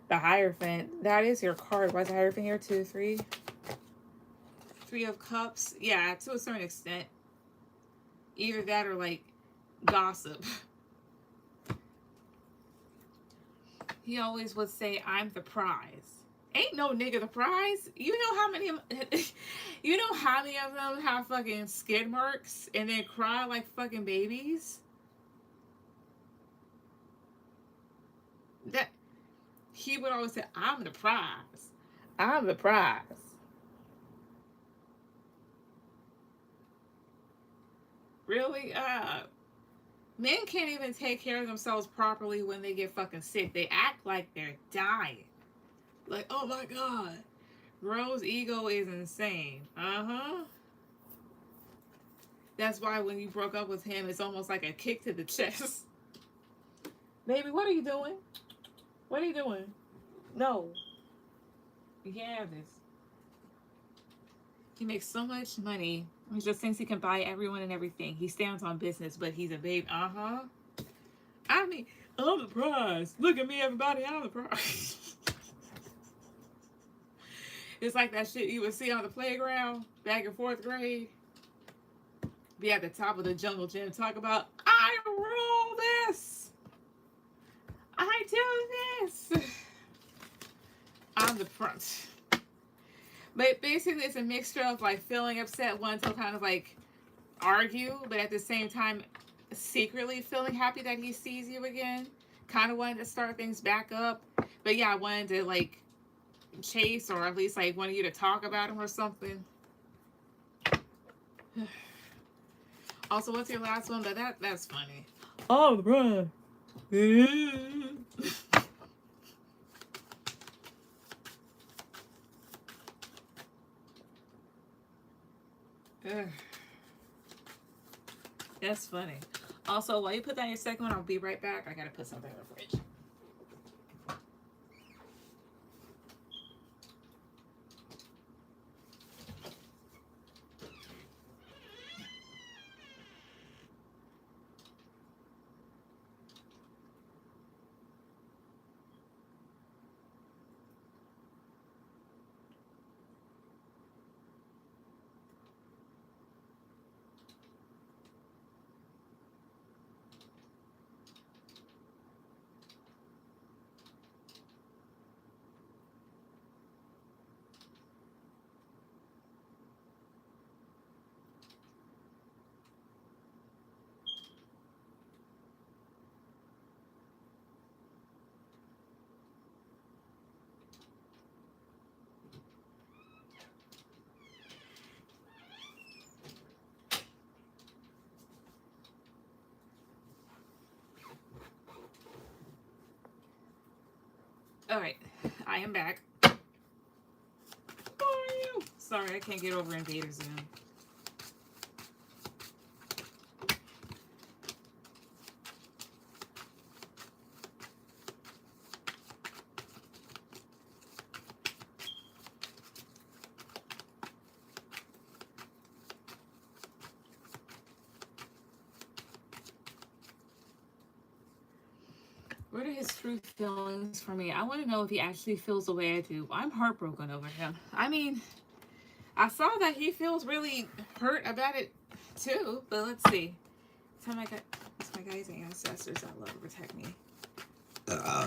Speaker 1: The Hierophant. That is your card. Why is the Hierophant here? 2, 3. 3 of Cups. Yeah, to a certain extent. Either that or like gossip. He always would say, I'm the prize. Ain't no nigga the prize. You know how many of them have fucking skid marks and then cry like fucking babies? That he would always say, I'm the prize. I'm the prize. Really? Men can't even take care of themselves properly when they get fucking sick. They act like they're dying. Like, oh my God. Rose ego is insane. That's why when you broke up with him, it's almost like a kick to the chest. Baby, what are you doing? What are you doing? No. You can't have this. He makes so much money. He just thinks he can buy everyone and everything. He stands on business, but he's a babe. I mean, I'm the prize. Look at me, everybody. I'm the prize. It's like that shit you would see on the playground back in 4th grade. Be at the top of the jungle gym, talk about, I rule this. I do this. I'm the front. But basically, it's a mixture of like feeling upset, wanting to kind of like argue, but at the same time, secretly feeling happy that he sees you again. Kind of wanting to start things back up. But yeah, I wanted to like chase, or at least like wanted you to talk about him or something. Also, what's your last one? But that's funny. Oh, bro. Ugh. That's funny. Also, while you put down your second one, I'll be right back. I gotta put something in the fridge. All right, I am back. How are you? Sorry, I can't get over Invader Zim. What are his true feelings for me? I want to know if he actually feels the way I do. I'm heartbroken over him. I mean, I saw that he feels really hurt about it too, but let's see. It's my guys' ancestors that love and protect me.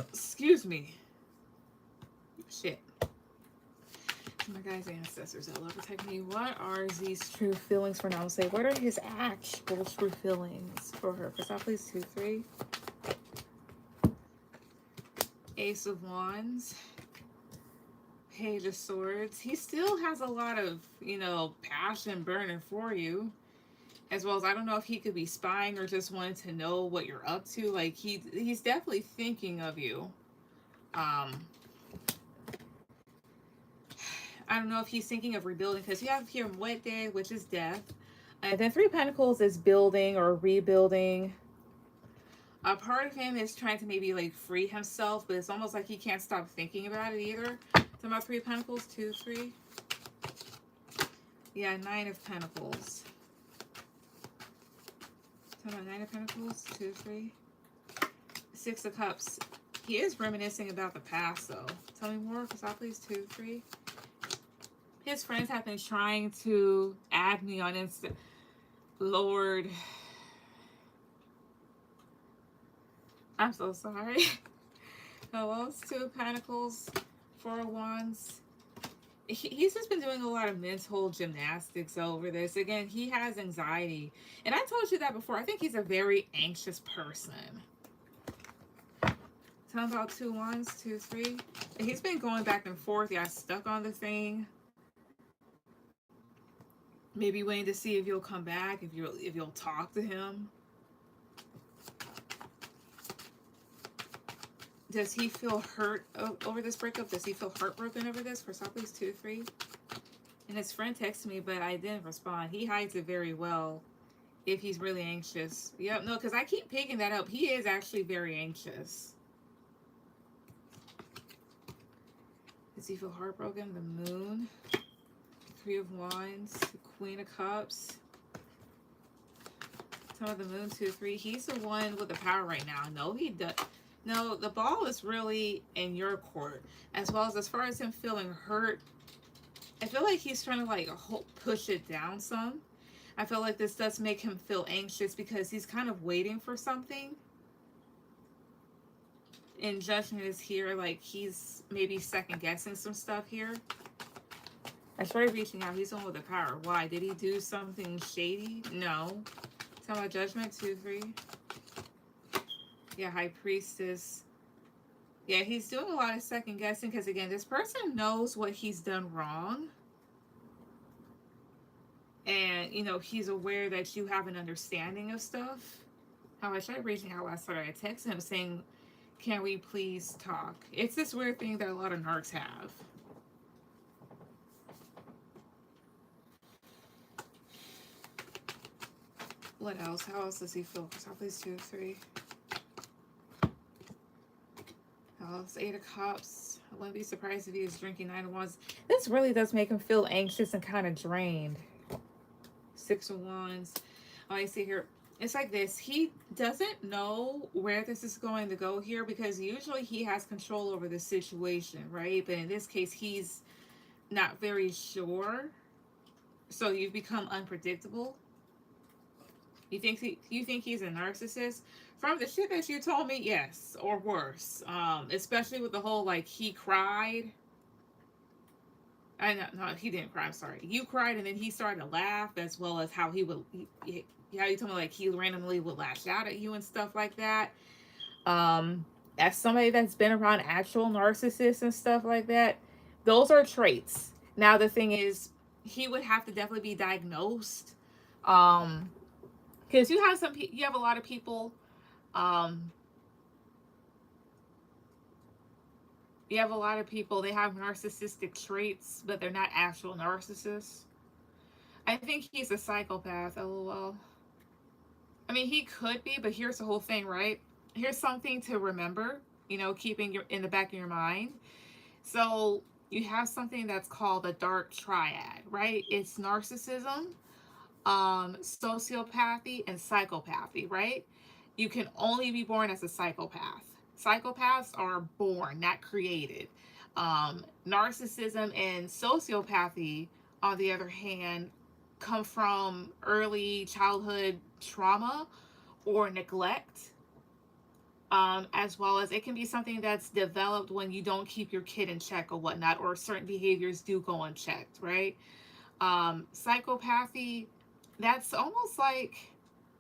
Speaker 1: Excuse me. Shit. My guys' ancestors that love and protect me. What are these true feelings for now? Say, what are his actual true feelings for her? For stop, please. 2, 3. Ace of Wands. Page of Swords. He still has a lot of, passion burning for you. As well as, I don't know if he could be spying or just wanting to know what you're up to. Like, he's definitely thinking of you. I don't know if he's thinking of rebuilding, because you have here Wet Day, which is death. And then 3 Pentacles is building or rebuilding. A part of him is trying to maybe like free himself, but it's almost like he can't stop thinking about it either. Talking about 3 Pentacles, 2, 3. Yeah, 9 of Pentacles. Talking about 9 of Pentacles, 2, 3. 6 of Cups. He is reminiscing about the past though. Tell me more, stop please, 2, 3. His friends have been trying to add me on Insta. Lord. I'm so sorry. Hello, 2 of Pentacles, 4 of Wands. He's just been doing a lot of mental gymnastics over this. Again, he has anxiety. And I told you that before. I think he's a very anxious person. Tell him about 2 Wands, 2, 3. He's been going back and forth. He got stuck on the thing. Maybe waiting to see if you'll come back, if you'll talk to him. Does he feel hurt over this breakup? Does he feel heartbroken over this? For stop, please, 2, 3. And his friend texted me, but I didn't respond. He hides it very well if he's really anxious. Yep, no, because I keep picking that up. He is actually very anxious. Does he feel heartbroken? The Moon. 3 of Wands. The Queen of Cups. Some of the Moon, 2, 3. He's the one with the power right now. No, he does. No, the ball is really in your court. As far as him feeling hurt, I feel like he's trying to like push it down some. I feel like this does make him feel anxious because he's kind of waiting for something. And Judgment is here, like he's maybe second guessing some stuff here. I started reaching out. He's the one with the power. Why? Did he do something shady? No. Talking about Judgment, 2, 3. Yeah, High Priestess. Yeah, he's doing a lot of second guessing because, again, this person knows what he's done wrong. And, he's aware that you have an understanding of stuff. How I tried reaching out last night. I texted him saying, can we please talk? It's this weird thing that a lot of narcs have. What else? How else does he feel? Top plays 2, 3. Else, 8 of Cups. I wouldn't be surprised if he is drinking 9 of Wands. This really does make him feel anxious and kind of drained. 6 of Wands. Oh, I see here. It's like this. He doesn't know where this is going to go here because usually he has control over the situation, right? But in this case, he's not very sure. So you've become unpredictable. You think he's a narcissist? From the shit that you told me, yes, or worse. Especially with the whole like he cried. No, he didn't cry. I'm sorry. You cried, and then he started to laugh, as well as how how you told me like he randomly would lash out at you and stuff like that. As somebody that's been around actual narcissists and stuff like that, those are traits. Now the thing is, he would have to definitely be diagnosed. Because you have a lot of people. You have a lot of people, they have narcissistic traits, but they're not actual narcissists. I think he's a psychopath, lol. I mean, he could be, but here's the whole thing, right? Here's something to remember, keeping in the back of your mind. So you have something that's called the dark triad, right? It's narcissism, sociopathy, and psychopathy, right? You can only be born as a psychopath. Psychopaths are born, not created. Narcissism and sociopathy, on the other hand, come from early childhood trauma or neglect, as well as it can be something that's developed when you don't keep your kid in check or whatnot, or certain behaviors do go unchecked, right? Psychopathy, that's almost like,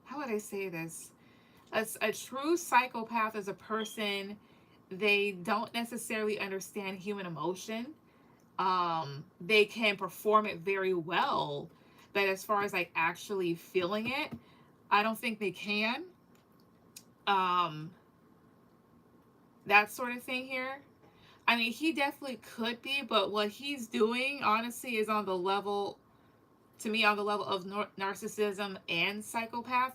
Speaker 1: how would I say this? A true psychopath is a person, they don't necessarily understand human emotion. They can perform it very well, but as far as like actually feeling it, I don't think they can. That sort of thing here. I mean, he definitely could be, but what he's doing, honestly, is on the level, to me, on the level of narcissism and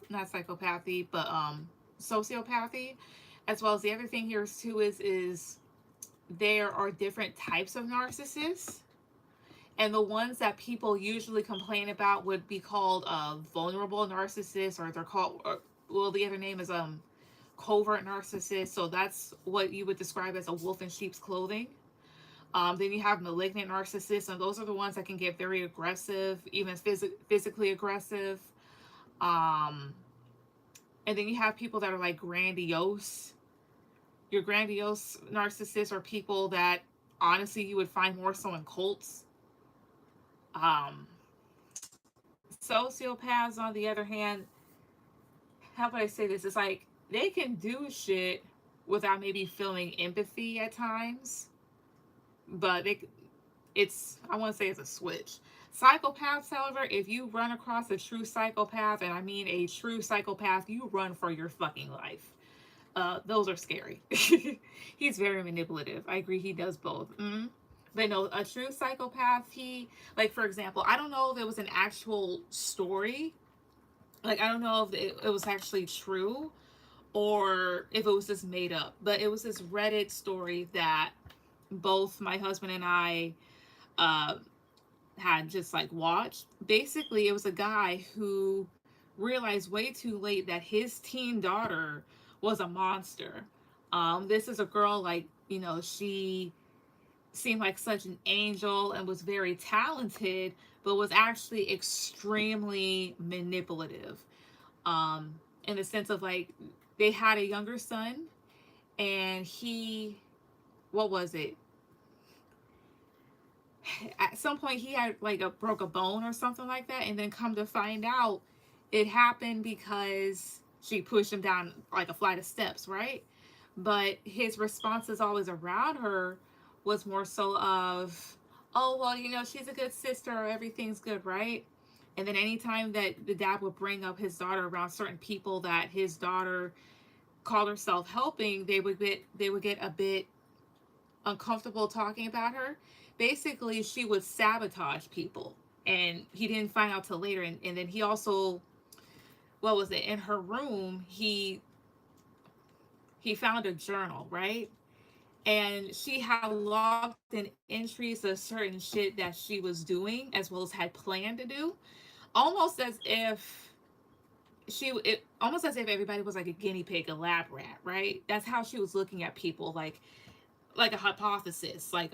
Speaker 1: not psychopathy, but sociopathy, as well as the other thing here too is there are different types of narcissists, and the ones that people usually complain about would be called vulnerable narcissists, or they're called, well, the other name is covert narcissist. So that's what you would describe as a wolf in sheep's clothing. Then you have malignant narcissists, and those are the ones that can get very aggressive, even physically aggressive. And then you have people that are like grandiose. Your grandiose narcissists are people that honestly you would find more so in cults. Sociopaths, on the other hand, how would I say this? It's like they can do shit without maybe feeling empathy at times, but I want to say it's a switch. Psychopaths, however, if you run across a true psychopath, and I mean a true psychopath, you run for your fucking life. Those are scary. He's very manipulative. I agree, he does both. But no, a true psychopath, like, for example, I don't know if it was an actual story. Like, I don't know if it was actually true or if it was just made up. But it was this Reddit story that both my husband and I had just like watched. Basically, it was a guy who realized way too late that his teen daughter was a monster. This is a girl, like, she seemed like such an angel and was very talented, but was actually extremely manipulative. In the sense of like, they had a younger son, and what was it? At some point he had like broke a bone or something like that, and then come to find out it happened because she pushed him down like a flight of steps, right? But his responses always around her was more so of, oh, well, she's a good sister, or everything's good, right? And then anytime that the dad would bring up his daughter around certain people that his daughter called herself helping, they would get a bit uncomfortable talking about her. Basically, she would sabotage people, and he didn't find out till later. And then he also what was it, in her room, he found a journal, right? And she had logged in entries of certain shit that she was doing as well as had planned to do, almost as if almost as if everybody was like a guinea pig, a lab rat, right? That's how she was looking at people, like a hypothesis, like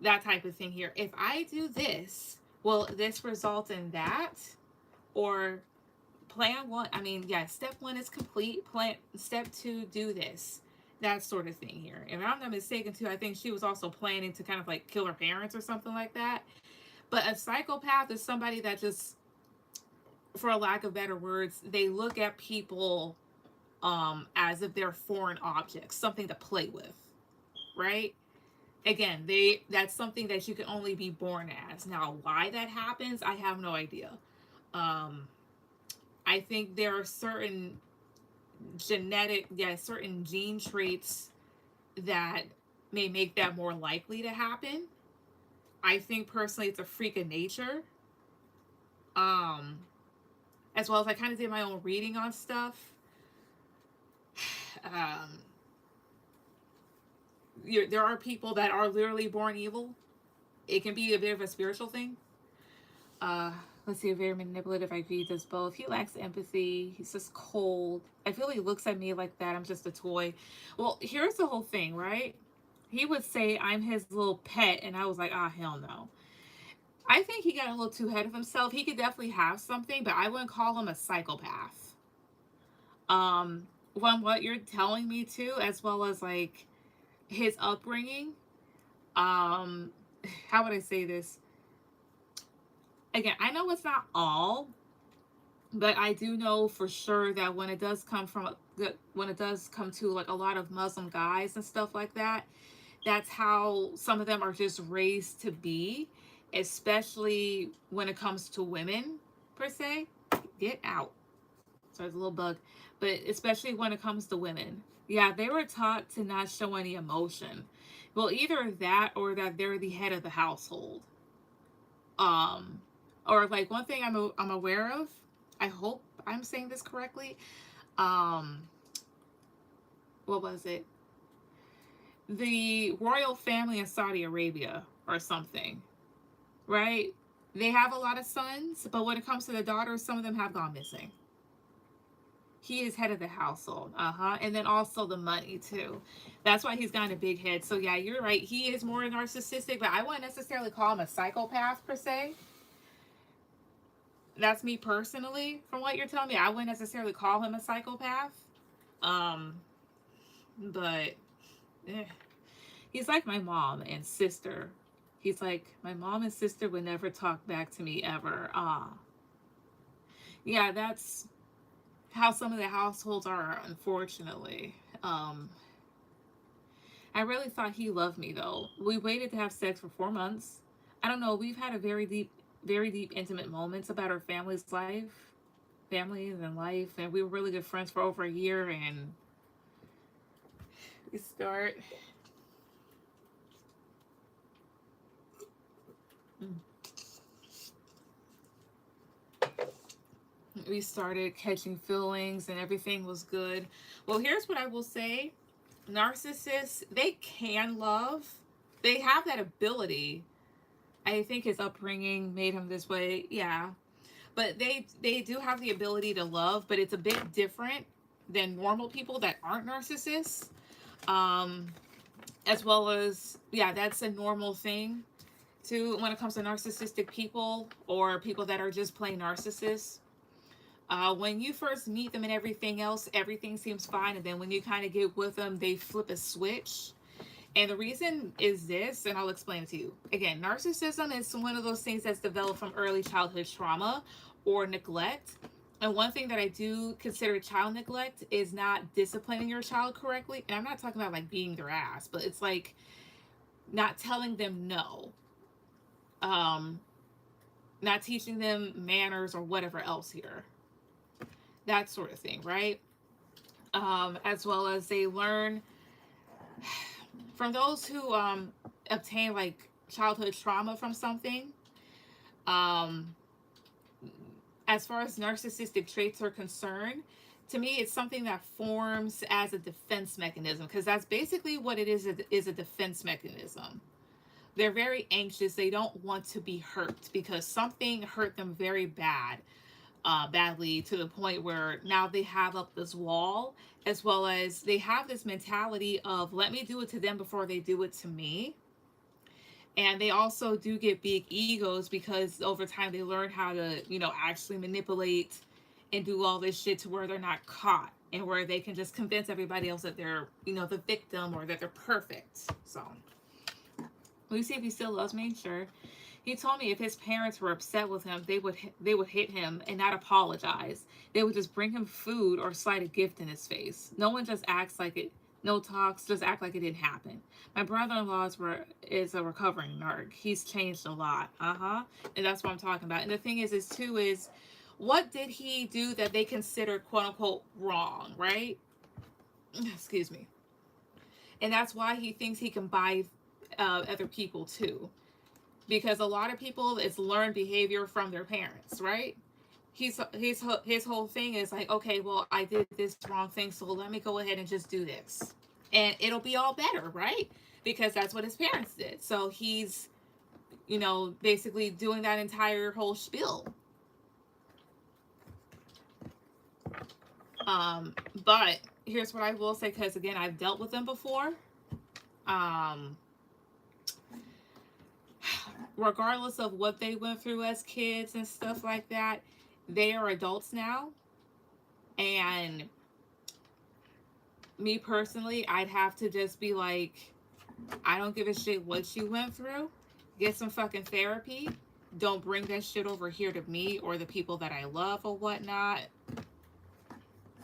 Speaker 1: that type of thing here. If I do this, will this result in that? Or plan one, I mean, yeah, step one is complete, plan step two, do this. That sort of thing here. If I'm not mistaken too, I think she was also planning to kind of like kill her parents or something like that. But a psychopath is somebody that just, for a lack of better words, they look at people as if they're foreign objects, something to play with, right? Again, that's something that you can only be born as. Now, why that happens, I have no idea. Um, I think there are certain gene traits that may make that more likely to happen. I think personally it's a freak of nature. Um, as well as I kind of did my own reading on stuff. Um, there are people that are literally born evil. It can be a bit of a spiritual thing. Uh, let's see, very manipulative. I agree, does both. He lacks empathy. He's just cold. I feel he looks at me like that. I'm just a toy. Well, here's the whole thing, right? He would say I'm his little pet, and I was like, ah, hell no. I think he got a little too ahead of himself. He could definitely have something, but I wouldn't call him a psychopath. From what you're telling me too, as well as like his upbringing, um, how would I say this? Again, I know it's not all, but I do know for sure that when it does come to like a lot of Muslim guys and stuff like that, that's how some of them are just raised to be, especially when it comes to women per se. Get out. So there's a little bug, but especially when it comes to women, yeah, they were taught to not show any emotion. Well, either that or that they're the head of the household. Um, or like one thing I'm aware of. I hope I'm saying this correctly. Um, what was it? The royal family in Saudi Arabia or something, right? They have a lot of sons, but when it comes to the daughters, some of them have gone missing. He is head of the household, and then also the money too. That's why he's got a big head. So yeah, you're right. He is more narcissistic, but I wouldn't necessarily call him a psychopath per se. That's me personally. From what you're telling me, I wouldn't necessarily call him a psychopath. Um, but eh. He's like my mom and sister. He's like my mom and sister would never talk back to me ever. Yeah, that's how some of the households are, unfortunately. I really thought he loved me though. We waited to have sex for 4 months. I don't know. We've had a very deep, intimate moments about our families and life, and we were really good friends for over a year. And we start. We started catching feelings, and everything was good. Well, here's what I will say: narcissists, they can love. They have that ability. I think his upbringing made him this way. Yeah, but they do have the ability to love, but it's a bit different than normal people that aren't narcissists. Um, as well as, yeah, that's a normal thing too when it comes to narcissistic people or people that are just plain narcissists. When you first meet them and everything else, everything seems fine, and then when you kind of get with them, they flip a switch. And the reason is this, and I'll explain it to you. Again, narcissism is one of those things that's developed from early childhood trauma or neglect. And one thing that I do consider child neglect is not disciplining your child correctly. And I'm not talking about like beating their ass, but it's like not telling them no, um, not teaching them manners or whatever else here. That sort of thing, right? As well as they learn from those who obtain like childhood trauma from something. Um, as far as narcissistic traits are concerned, to me, it's something that forms as a defense mechanism, because that's basically what it is a defense mechanism. They're very anxious. They don't want to be hurt because something hurt them very badly, to the point where now they have up this wall, as well as they have this mentality of let me do it to them before they do it to me. And they also do get big egos because over time they learn how to, actually manipulate and do all this shit to where they're not caught, and where they can just convince everybody else that they're, the victim, or that they're perfect. So, will you see if he still loves me? Sure. He told me if his parents were upset with him, they would hit him and not apologize. They would just bring him food or slide a gift in his face. No one just acts like it. No talks, just act like it didn't happen. My brother-in-law is a recovering narc. He's changed a lot. And that's what I'm talking about. And the thing is what did he do that they consider quote unquote wrong, right? Excuse me. And that's why he thinks he can buy other people too. Because a lot of people, it's learned behavior from their parents, right? His whole thing is like, okay, well, I did this wrong thing, so let me go ahead and just do this, and it'll be all better, right? Because that's what his parents did. So he's, basically doing that entire whole spiel. But here's what I will say, because again, I've dealt with them before. Regardless of what they went through as kids and stuff like that, they are adults now. And me personally, I'd have to just be like, I don't give a shit what you went through. Get some fucking therapy. Don't bring that shit over here to me or the people that I love or whatnot.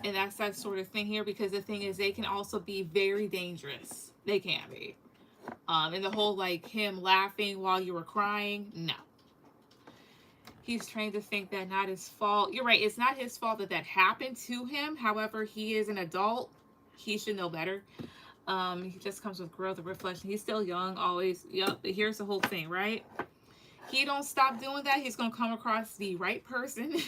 Speaker 1: And that's that sort of thing here, because the thing is, they can also be very dangerous. They can be. And the whole, like, him laughing while you were crying, no. He's trained to think that not his fault. You're right, it's not his fault that happened to him. However, he is an adult. He should know better. He just comes with growth and reflection. He's still young, always. Yep, but here's the whole thing, right? He don't stop doing that, he's going to come across the right person,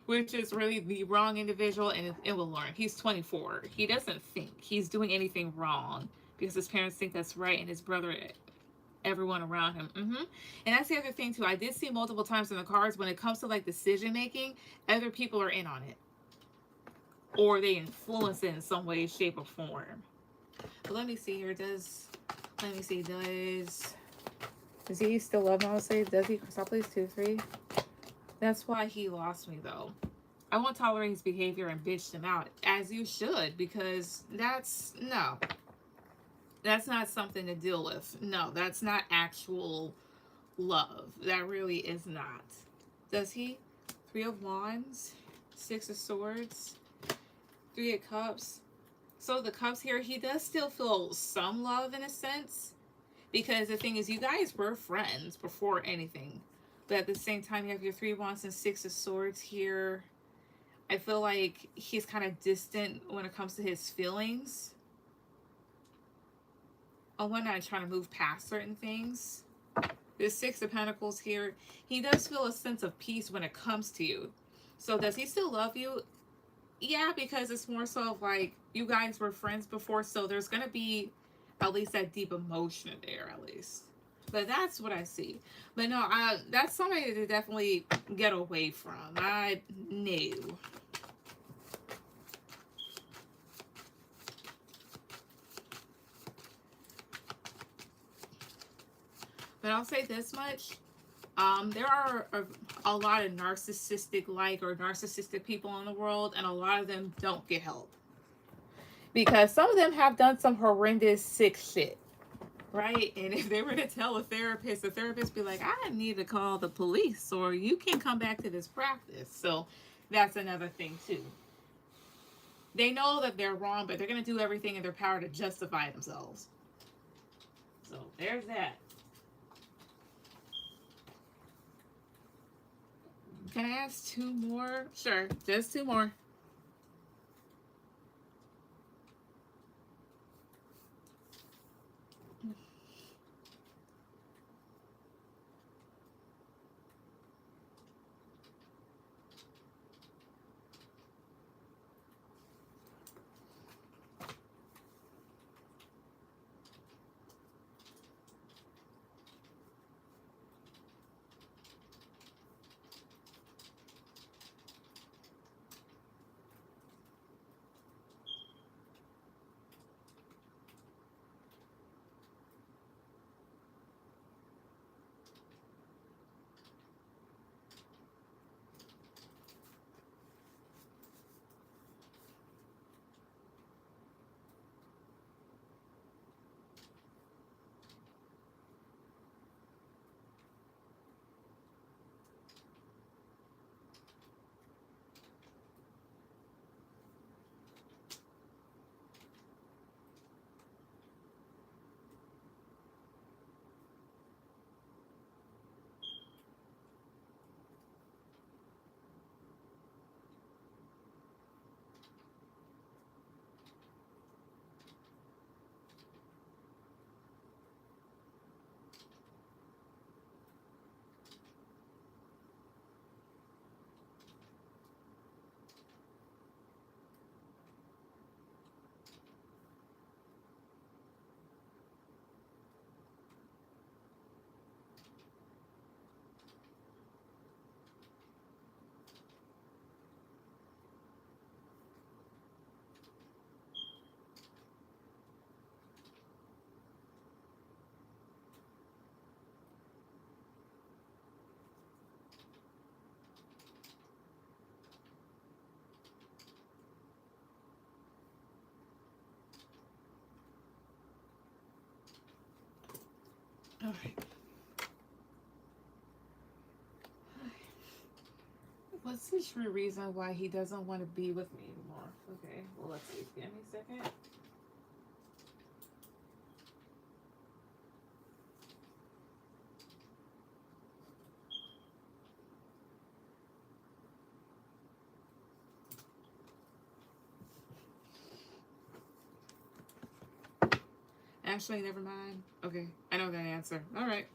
Speaker 1: which is really the wrong individual, and it will learn. He's 24. He doesn't think he's doing anything wrong, because his parents think that's right, and his brother, everyone around him. And that's the other thing too. I did see multiple times in the cards, when it comes to like decision making, other people are in on it, or they influence it in some way, shape, or form. But let me see here. Does he still love Mostly? Does he? Stop, please. 2, 3. That's why he lost me, though. I won't tolerate his behavior and bitch him out, as you should, because that's not something to deal with. No, that's not actual love. That really is not. Does he? 3 of Wands, 6 of Swords, 3 of Cups. So the Cups here, he does still feel some love in a sense, because the thing is, you guys were friends before anything. But at the same time, you have your 3 of Wands and 6 of Swords here. I feel like he's kind of distant when it comes to his feelings. When I'm trying to move past certain things. The 6 of Pentacles here. He does feel a sense of peace when it comes to you. So does he still love you? Yeah, because it's more so of like, you guys were friends before, so there's going to be at least that deep emotion there, at least. But that's what I see. But no, that's somebody to definitely get away from. I knew. But I'll say this much. There are a lot of narcissistic people in the world, and a lot of them don't get help. Because some of them have done some horrendous, sick shit. Right? And if they were to tell the therapist be like, I need to call the police, or you can come back to this practice. So that's another thing too. They know that they're wrong, but they're going to do everything in their power to justify themselves. So there's that. Can I ask 2 more? Sure, just 2 more. All right. What's the true reason why he doesn't want to be with me anymore? Okay, well, let's see. Give me a second. Actually, never mind. Okay, I know that answer. All right.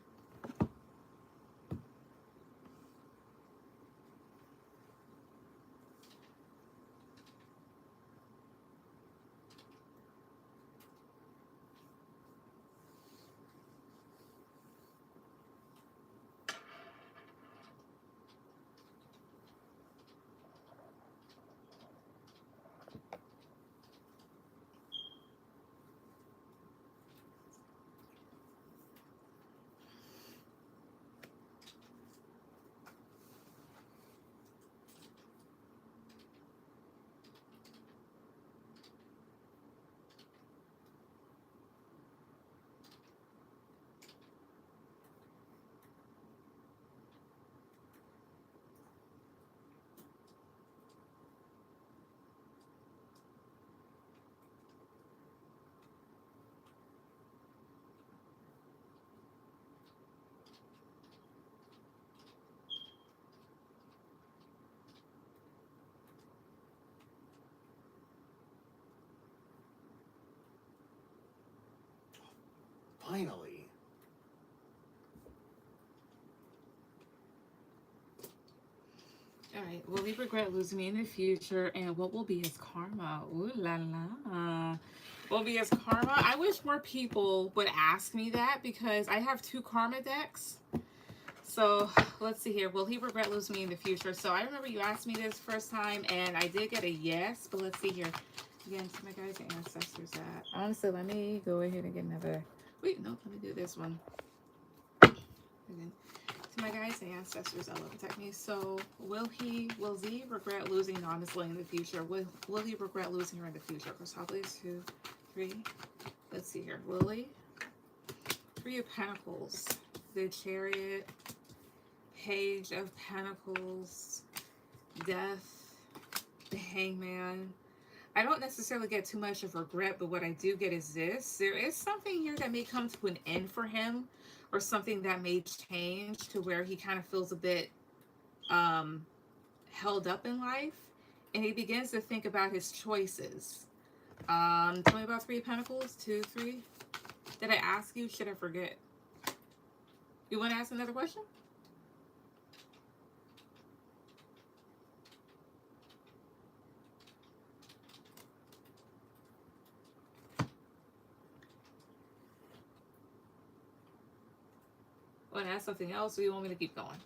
Speaker 2: Finally.
Speaker 1: All right. Will he regret losing me in the future? And what will be his karma? Ooh la la. What will be his karma? I wish more people would ask me that because I have 2 karma decks. So let's see here. Will he regret losing me in the future? So I remember you asked me this first time and I did get a yes. But let's see here. Again, to my guys and ancestors that. Honestly, let me go ahead and get another. Wait, no, let me do this one. Again. To my guys and ancestors that will protect me. So will Z regret losing honestly in the future? Will he regret losing her in the future? Lovelies 2, 3. Let's see here. Lily. 3 of Pentacles. The Chariot. Page of Pentacles. Death. The Hangman. I don't necessarily get too much of regret, but what I do get is this. There is something here that may come to an end for him, or something that may change to where he kind of feels a bit held up in life, and he begins to think about his choices. Tell me about 3 of Pentacles, 2, 3. Did I ask you? Should I forget? You want to ask another question? Want to ask something else, or you want me to keep going?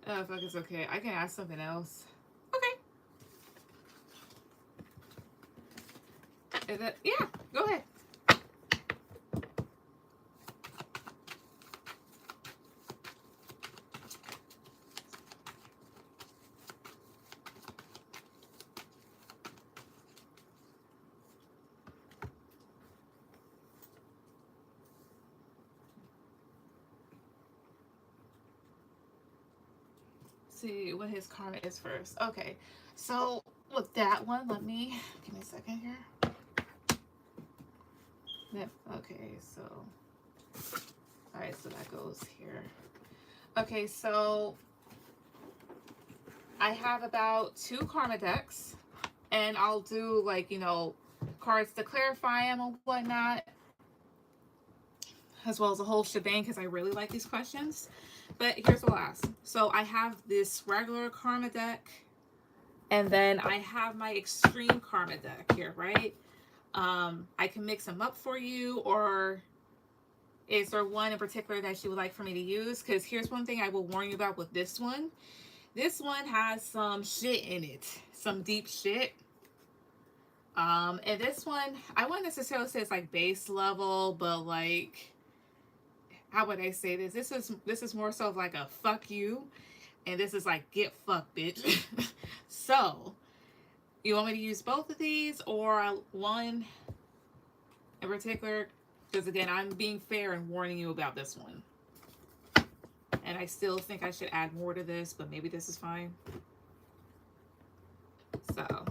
Speaker 1: Oh, fuck, it's okay. I can ask something else. Okay. Is that, yeah, go ahead. See what his karma is first. Okay, so with that one, let me give me a second here. Yep. Okay, so all right, so that goes here. Okay, so I have about 2 karma decks, and I'll do like cards to clarify them and whatnot. as well as a whole shebang because I really like these questions. But here's the last. So I have this regular karma deck, and then I have my extreme karma deck here, right? I can mix them up for you, or is there one in particular that you would like for me to use? Because here's one thing I will warn you about with this one. This one has some shit in it, some deep shit. And this one, I wouldn't necessarily say it's like base level, but like, how would I say this? This is more so of like a fuck you, and this is like get fucked, bitch. So, you want me to use both of these or one in particular? Because again, I'm being fair and warning you about this one. And I still think I should add more to this, but maybe this is fine. So,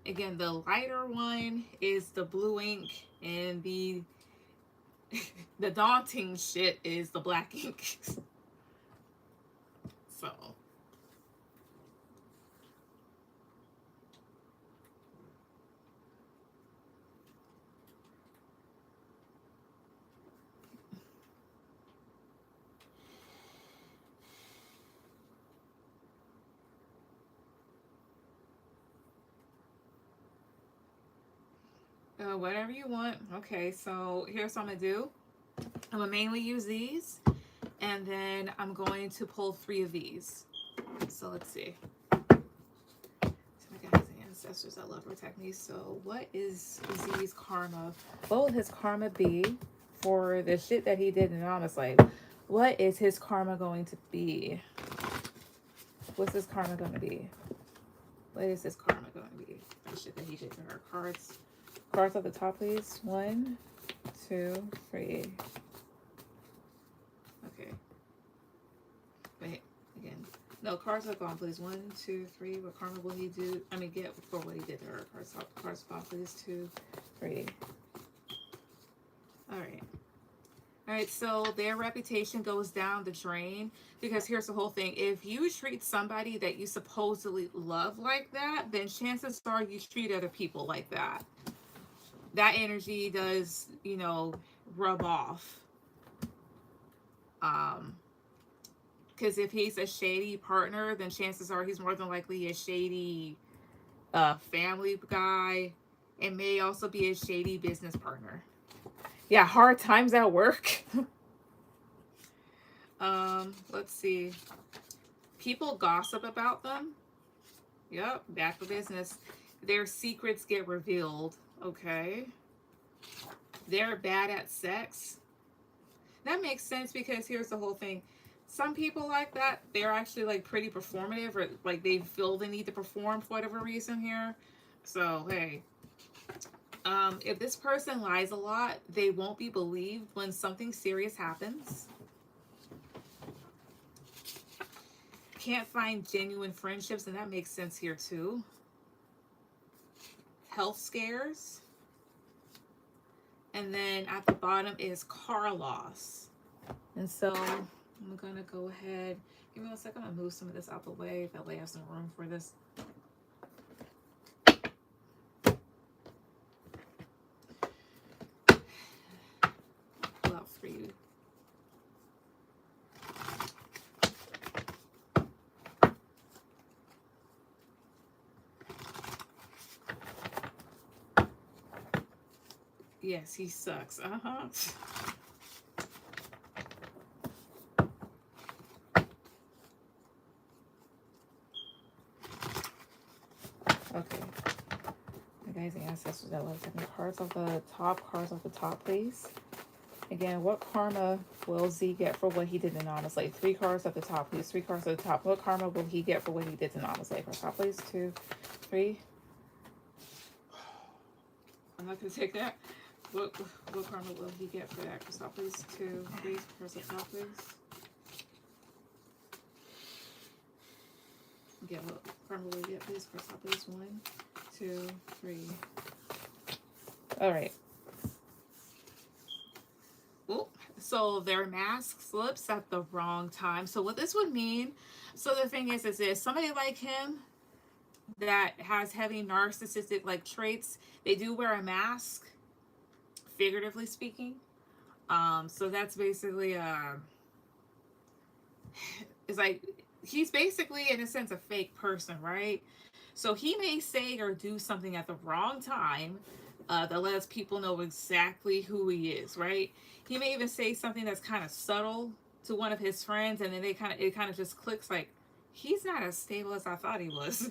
Speaker 1: again, the lighter one is the blue ink, and the daunting shit is the black ink. So. Whatever you want. Okay, so here's what I'm gonna do. I'm gonna mainly use these, and then I'm going to pull 3 of these. So let's see. So my guys and ancestors that love protect me. So what is Z's karma? What will his karma be for the shit that he did anonymously? What is his karma going to be? What's his karma going to be? What is his karma going to be? The shit that he did to her. Cards at the top, please. 1, 2, 3. Okay. Wait, again. No, cards are gone, please. 1, 2, 3. What karma will he do? I mean, get for what he did to her. Cards gone, please. 2, 3. Alright. Alright, so their reputation goes down the drain. Because here's the whole thing. If you treat somebody that you supposedly love like that, then chances are you treat other people like that. That energy does, you know, rub off. Because if he's a shady partner, then chances are he's more than likely a shady family guy, and may also be a shady business partner. Yeah, hard times at work. Let's see. People gossip about them. Yep, bad for business. Their secrets get revealed. Okay. They're bad at sex. That makes sense because here's the whole thing. Some people like that, they're actually like pretty performative, or like they feel the need to perform for whatever reason here. So, hey. If this person lies a lot, they won't be believed when something serious happens. Can't find genuine friendships, and that makes sense here too. Health scares. And then at the bottom is car loss. And so I'm gonna go ahead. Give me 1 second. I'm gonna move some of this out the way. That way I have some room for this. Pull out for you. Yes, he sucks. Okay. My guys and ancestors that love taking cards off the top, please. Again, what karma will Z get for what he did anonymously? 3 cards at the top, please. 3 cards at the top. What karma will he get for what he did anonymously? For top, please. 2, 3. I'm not gonna take that. What karma will he get for that? Stop, please. 2, 3. Cards at top, please. Get what karma will he get, please? Cards top, please. 1, 2, 3. All right. Oh, so their mask slips at the wrong time. So what this would mean, so the thing is this, somebody like him that has heavy narcissistic like traits, they do wear a mask, figuratively speaking. So that's basically it's like he's basically in a sense a fake person, right? So he may say or do something at the wrong time that lets people know exactly who he is, right? He may even say something that's kind of subtle to one of his friends, and then it kind of just clicks like he's not as stable as I thought he was.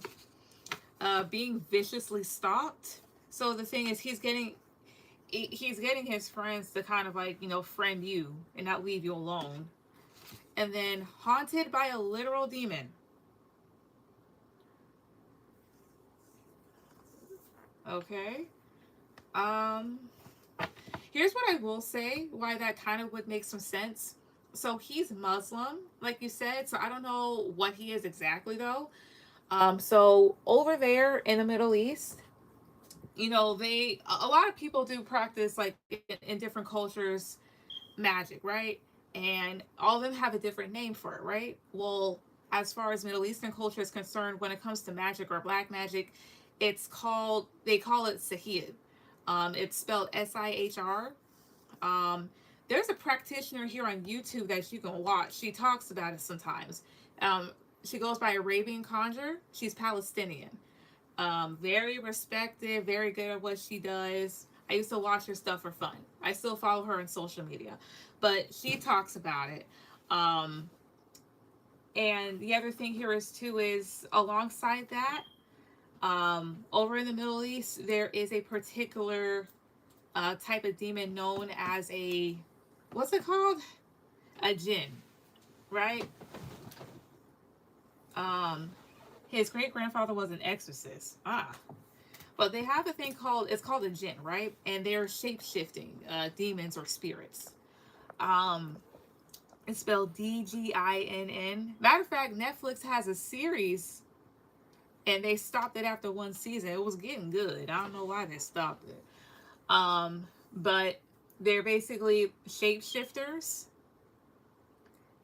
Speaker 1: Being viciously stalked. So the thing is, he's getting his friends to kind of like friend you and not leave you alone. And then haunted by a literal demon. Okay. Um Here's what I will say why that kind of would make some sense. So he's Muslim, like you said. So I don't know what he is exactly though. So over there in the Middle East, they a lot of people do practice like in different cultures magic, right? And all of them have a different name for it, right? Well, as far as Middle Eastern culture is concerned, when it comes to magic or black magic, they call it Sahid. It's spelled Sihr. Um, there's a practitioner here on YouTube that you can watch. She talks about it sometimes. Um, she goes by Arabian Conjure. She's Palestinian. Very respected, very good at what she does. I used to watch her stuff for fun. I still follow her on social media, but she talks about it. Um, and the other thing here is too is alongside that, over in the Middle East, there is a particular type of demon known as a what's it called? A jinn, right? Um, his great grandfather was an exorcist. But they have a thing called a jinn, right? And they're shape shifting demons or spirits. Um, it's spelled Dginn. Matter of fact, Netflix has a series, and they stopped it after one season. It was getting good. I don't know why they stopped it. But they're basically shapeshifters.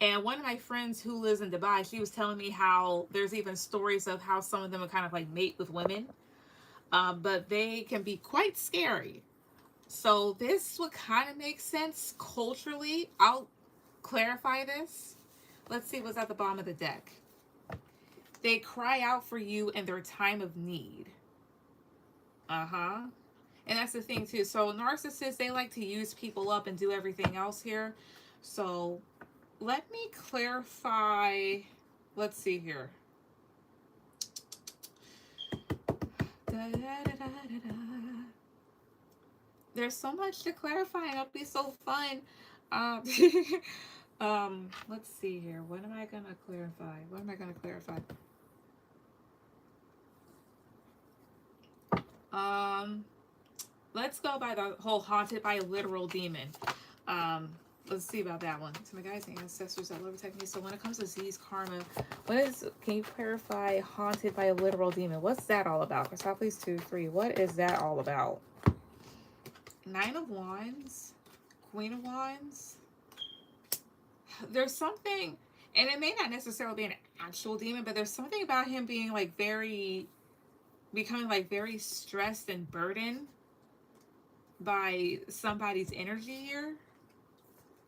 Speaker 1: And one of my friends who lives in Dubai, she was telling me how there's even stories of how some of them are kind of like mate with women, but they can be quite scary. So this would kind of make sense culturally. I'll clarify this. Let's see what's at the bottom of the deck. They cry out for you in their time of need. Uh-huh. And that's the thing too. So narcissists, they like to use people up and do everything else here. So let me clarify. Let's see here. Da, da, da, da, da. There's so much to clarify, and it'll be so fun. Um, let's see here. What am I gonna clarify? What am I gonna clarify? Um, let's go by the whole haunted by a literal demon. Um, let's see about that one. To my guys and ancestors that love protect me. So when it comes to Z's karma, can you clarify haunted by a literal demon? What's that all about? Cassapp, 2, 3. What is that all about? Nine of Wands, Queen of Wands. There's something, and it may not necessarily be an actual demon, but there's something about him being like becoming like very stressed and burdened by somebody's energy here.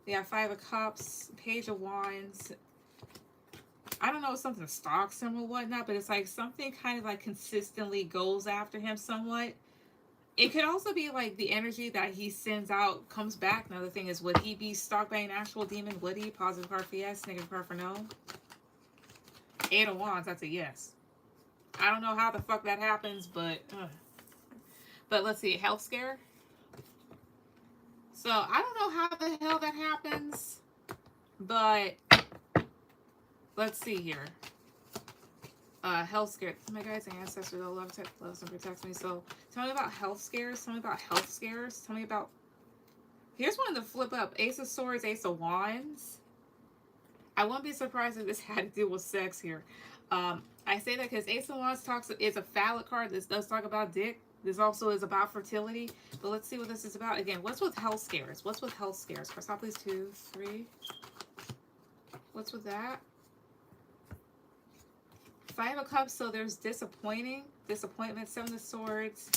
Speaker 1: We have Five of Cups, Page of Wands. I don't know if something stalks him or whatnot, but it's like something kind of like consistently goes after him somewhat. It could also be like the energy that he sends out comes back. Another thing is, would he be stalked by an actual demon? Would he? Positive card for yes, negative card for no. Eight of Wands, that's a yes. I don't know how the fuck that happens, but let's see, health scare. So I don't know how the hell that happens, but let's see here. Health scare. My guys and ancestors that loves and protects me. So tell me about health scares. Tell me about health scares. Tell me about. Here's one to flip up. Ace of Swords, Ace of Wands. I won't be surprised if this had to do with sex here. I say that because Ace of Wands is a phallic card. This does talk about dick. This also is about fertility. But let's see what this is about. Again, what's with health scares? What's with health scares? Cassapp, 2, 3. What's with that? Five of Cups, so there's disappointment, Seven of Swords.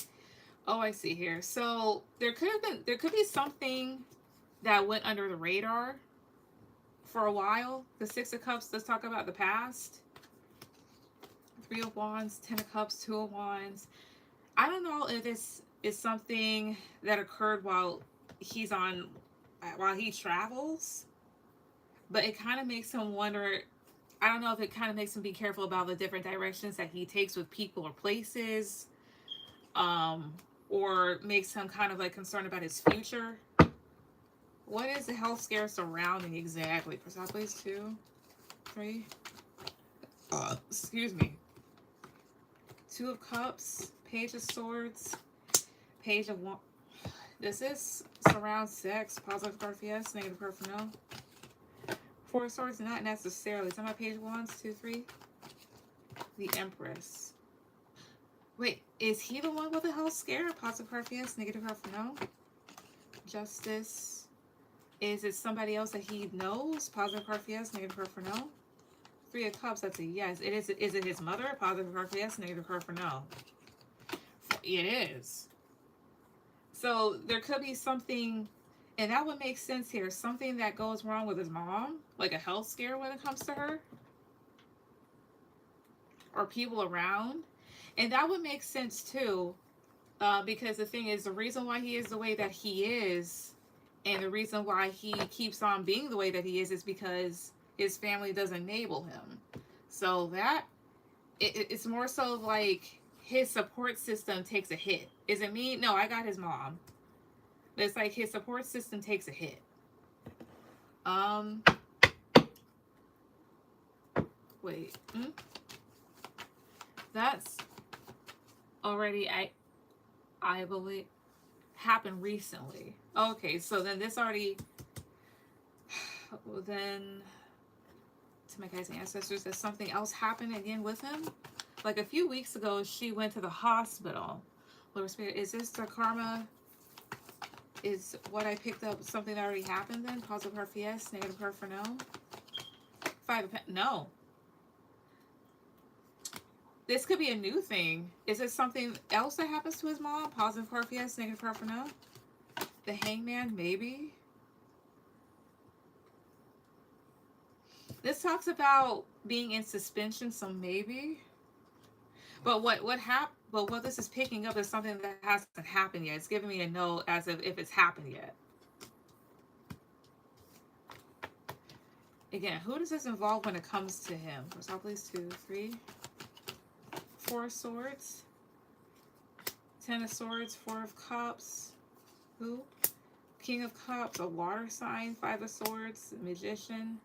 Speaker 1: Oh, I see here. So there could be something that went under the radar for a while. The Six of Cups does talk about the past. Three of Wands, Ten of Cups, Two of Wands. I don't know if this is something that occurred while he travels, but it kind of makes him wonder. I don't know if it kind of makes him be careful about the different directions that he takes with people or places, or makes him kind of like concerned about his future. What is the health scare surrounding exactly? Persepolis 2, 3. Excuse me. Two of Cups, Page of Swords, Page of Wands. Does this surround sex? Positive card for yes, negative card for no. Four of Swords, not necessarily. It's on my Page of Wands, 2, 3. The Empress. Wait, is he the one with the health scare? Positive card for yes, negative card for no. Justice. Is it somebody else that he knows? Positive card for yes, negative card for no. Three of Cups, that's a yes. Is it his mother? Positive card for yes, negative card for no. It is. So there could be something, and that would make sense here. Something that goes wrong with his mom, like a health scare when it comes to her, or people around. And that would make sense too, because the thing is, the reason why he is the way that he is, and the reason why he keeps on being the way that he is because his family doesn't enable him. So that, it's more so like his support system takes a hit. Is it me? No, I got his mom. But it's like his support system takes a hit. Wait. That's already, I believe, happened recently. Okay, so then this already, then, to my guys' ancestors, that something else happened again with him? Like a few weeks ago, she went to the hospital. Lord Spirit, is this the karma? Is what I picked up something that already happened then? Positive card for yes, negative card for no. Five of Pentacles, no. This could be a new thing. Is it something else that happens to his mom? Positive card for yes, negative card for no. The Hangman, maybe. This talks about being in suspension, so maybe. But what this is picking up is something that hasn't happened yet. It's giving me a no as if it's happened yet. Again, who does this involve when it comes to him? Persepolis 2, 3. Four of Swords. Ten of Swords, Four of Cups. Who? King of Cups, a water sign, Five of Swords, Magician.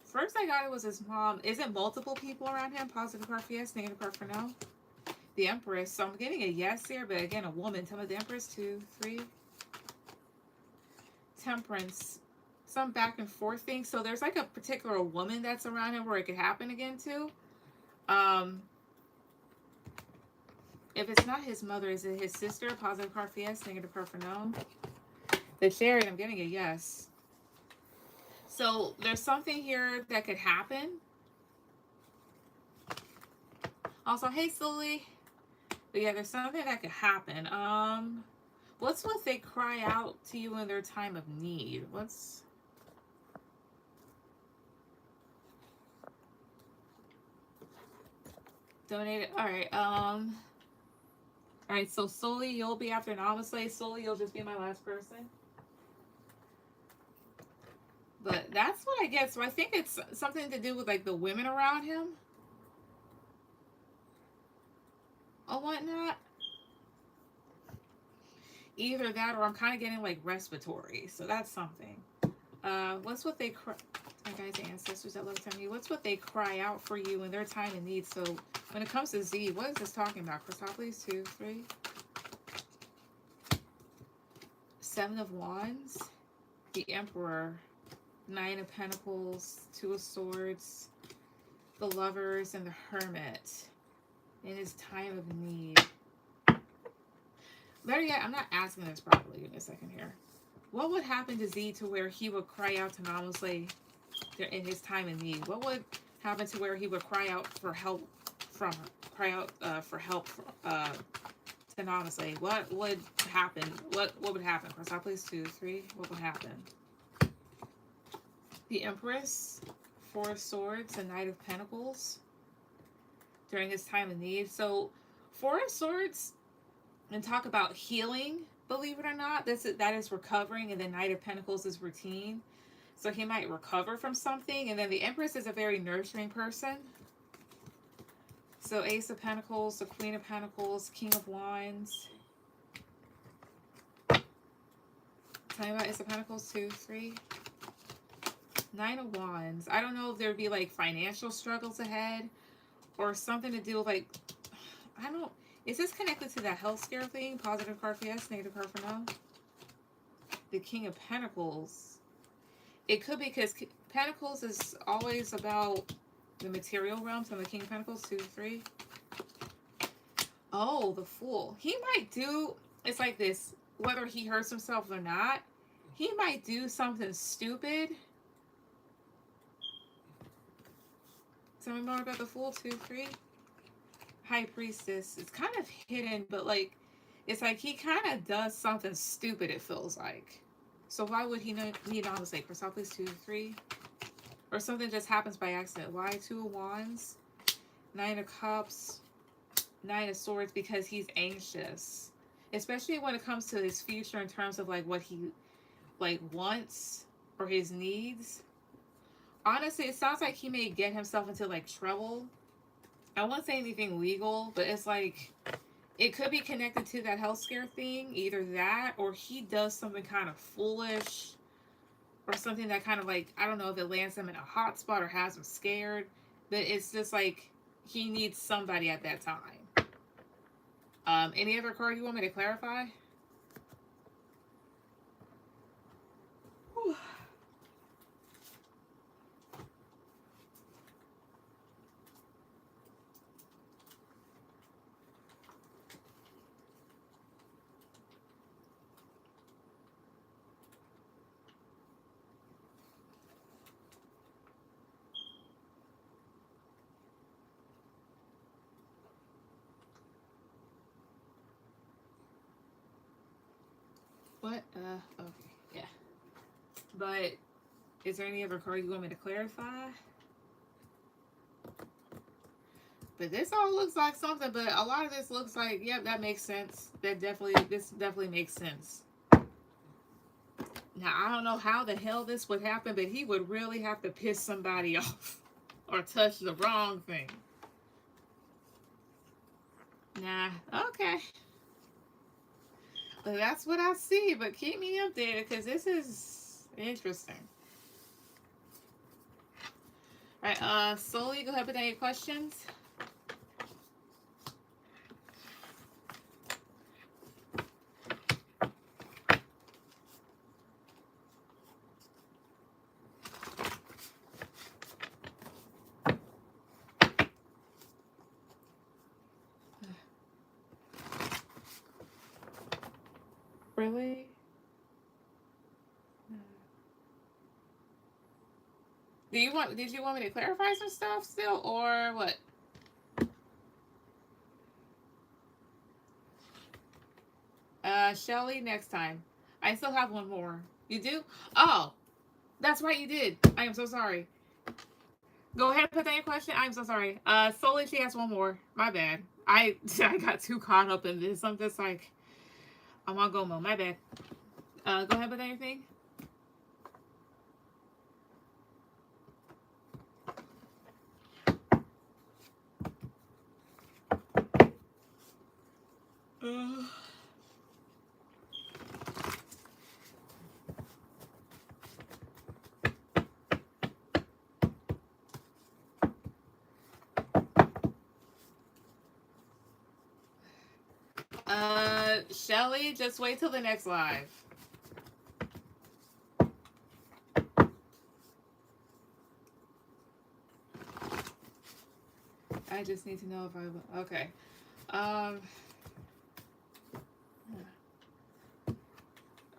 Speaker 1: First I got it was his mom. Is it multiple people around him? Positive card for yes, negative card for no. The Empress. So I'm getting a yes here, but again, a woman. Tell me the Empress. 2, 3. Temperance. Some back and forth thing. So there's like a particular woman that's around him where it could happen again too. If it's not his mother, is it his sister? Positive card for yes, negative card for no. The Chariot, I'm getting a yes. So there's something here that could happen. Also, hey, Sully. But yeah, there's something that could happen. What's what they cry out to you in their time of need? What's... Donated. Alright, so Sully, you'll be after Namaste. Sully, you'll just be my last person. But that's what I get. So I think it's something to do with like the women around him. Or whatnot. Either that or I'm kind of getting like respiratory. So that's something. What's what they cry... My guys, ancestors that love telling you. What's what they cry out for you in their time of need? So when it comes to Z, what is this talking about? Persepolis 2, 3. Seven of Wands. The Emperor. Nine of Pentacles. Two of Swords. The Lovers and the Hermit. In his time of need. Better yet, I'm not asking this properly. Give me a second here. What would happen to Z to where he would cry out to Namaste in his time of need? What would happen to where he would cry out for help from her? Cry out for help to to honestly, what would happen? What would happen? Press out, please. 2, 3. What would happen? The Empress, Four of Swords, and Knight of Pentacles during his time of need. So, Four of Swords, and talk about healing. Believe it or not, that is recovering, and the Knight of Pentacles is routine. So he might recover from something, and then the Empress is a very nurturing person. So Ace of Pentacles, the Queen of Pentacles, King of Wands. Tell me about Ace of Pentacles, 2, 3. Nine of Wands. I don't know if there would be like financial struggles ahead or something to do with like, I don't, is this connected to that health scare thing? Positive card for yes, negative card for no. The King of Pentacles. It could be because Pentacles is always about the material realm. So the King of Pentacles, 2, 3. Oh, the Fool. He might do, it's like this, whether he hurts himself or not, he might do something stupid. Tell me more about the Fool, 2, 3. High Priestess. It's kind of hidden, but like, it's like he kind of does something stupid, it feels like. So why would he need all the sacred? So please, 2, 3. Or something just happens by accident. Why 2 of Wands? 9 of Cups. 9 of Swords, because he's anxious. Especially when it comes to his future in terms of like what he like wants or his needs. Honestly, it sounds like he may get himself into like trouble. I won't say anything legal, but it's like it could be connected to that health scare thing. Either that or he does something kind of foolish or something that kind of like, I don't know if it lands him in a hot spot or has him scared, but it's just like he needs somebody at that time. Any other card you want me to clarify? Whew. What? Okay, yeah. But is there any other card you want me to clarify? But this all looks like something, but a lot of this looks like, yep, that makes sense. This definitely makes sense. Now, I don't know how the hell this would happen, but he would really have to piss somebody off or touch the wrong thing. Nah, okay. But that's what I see, but keep me updated because this is interesting. Alright, Sully, go ahead with any questions. Really? Did you want me to clarify some stuff still, or what? Shelly, next time. I still have one more. You do? Oh, that's right, you did. I am so sorry. Go ahead and put down your question. I'm so sorry. Solely, she has one more. My bad. I got too caught up in this. I'm just like, I'm on go mode. My bad. Go ahead and put down your thing. Shelly, just wait till the next live. I just need to know if I... Okay. Oh,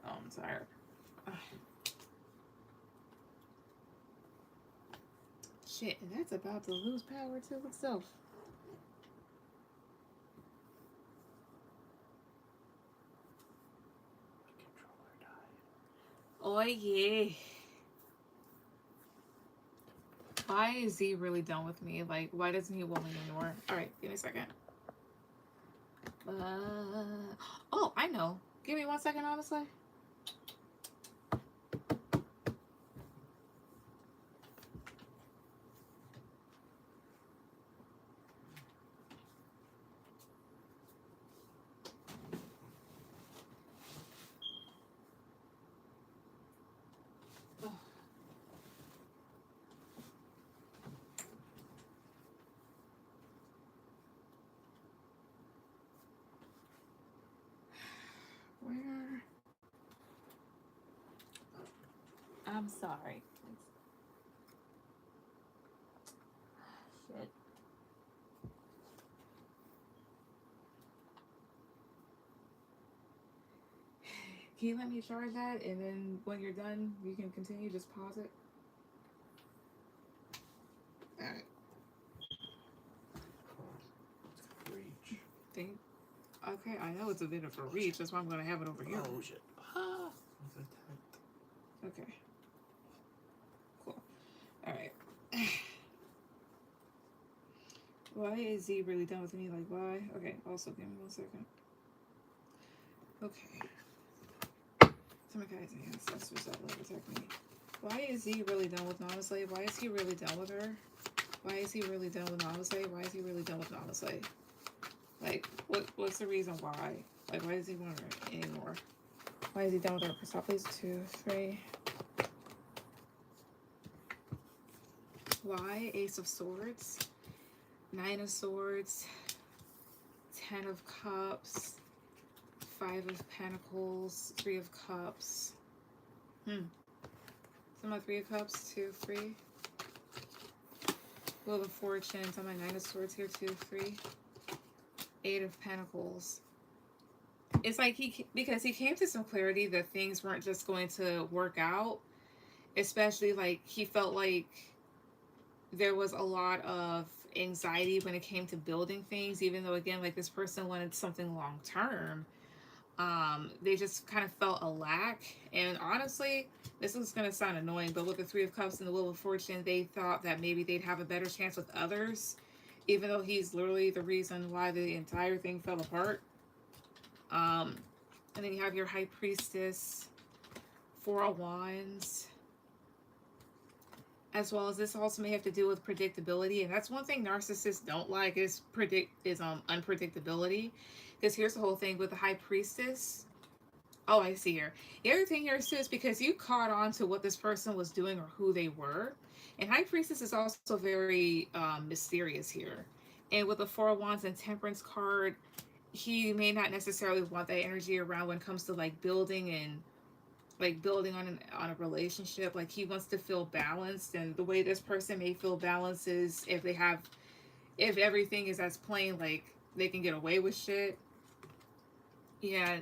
Speaker 1: I'm tired. Shit, and that's about to lose power to itself. Oh yeah. Why is he really done with me? Like, why doesn't he want me anymore? Alright, give me a second. Oh, I know. Give me 1 second, honestly. Where? I'm sorry. Shit. Can you let me charge that? And then when you're done, you can continue. Just pause it. Alright.
Speaker 2: Reach.
Speaker 1: Think. Okay, I know it's a bit of a reach. That's why I'm going to have it over here.
Speaker 2: Oh shit. Ah.
Speaker 1: Okay. Cool. Alright. Why is he really done with me? Like, why? Okay, also give me 1 second. Okay. Some guys and ancestors that will protect me. Why is he really done with Namaste? Why is he really done with her? Why is he really done with Namaste? Why is he really done with Namaste? Like, what's the reason why? Like, why does he want her anymore? Why is he done with her? Stop, please. 2, 3. Why? Ace of Swords. 9 of Swords. 10 of Cups. 5 of Pentacles. 3 of Cups. So my 3 of Cups. 2, 3. Wheel of Fortune. So my 9 of Swords here. 2, 3. 8 of Pentacles. It's like because he came to some clarity that things weren't just going to work out, especially like he felt like there was a lot of anxiety when it came to building things, even though again, like this person wanted something long term. They just kind of felt a lack. And honestly, this is going to sound annoying, but with the 3 of Cups and the Wheel of Fortune, they thought that maybe they'd have a better chance with others, even though he's literally the reason why the entire thing fell apart. And then you have your High Priestess, 4 of Wands, as well as this also may have to do with predictability. And that's one thing narcissists don't like is unpredictability. Because here's the whole thing with the High Priestess. Oh, I see here. The other thing here too is because you caught on to what this person was doing or who they were. And High Priestess is also very mysterious here. And with the 4 of Wands and Temperance card, he may not necessarily want that energy around when it comes to like building and like building on a relationship. Like he wants to feel balanced, and the way this person may feel balanced is if everything is as plain, like they can get away with shit. Yeah.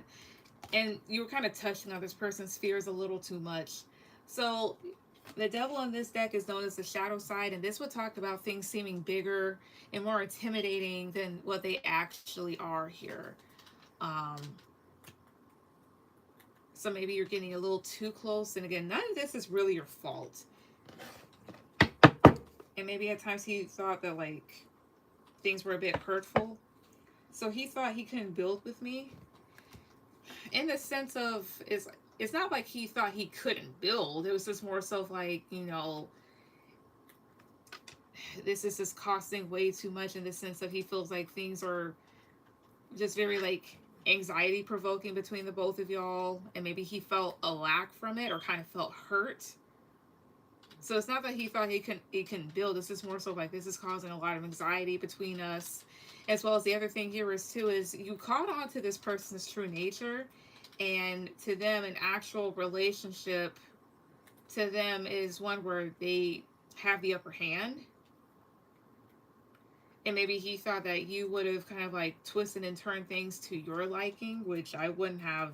Speaker 1: And you were kind of touching on this person's fears a little too much. So the devil in this deck is known as the shadow side, and this would talk about things seeming bigger and more intimidating than what they actually are here. So maybe you're getting a little too close, and again, none of this is really your fault. And maybe at times he thought that like things were a bit hurtful, so he thought he couldn't build with me. In the sense of it's not like he thought he couldn't build. It was just more so like, you know, this is just costing way too much in the sense of he feels like things are just very like anxiety provoking between the both of y'all, and maybe he felt a lack from it or kind of felt hurt. So it's not that he thought he couldn't build. It's just more so like this is causing a lot of anxiety between us. As well as the other thing here is too is you caught on to this person's true nature, and to them an actual relationship to them is one where they have the upper hand. And maybe he thought that you would have kind of like twisted and turned things to your liking, which I wouldn't have.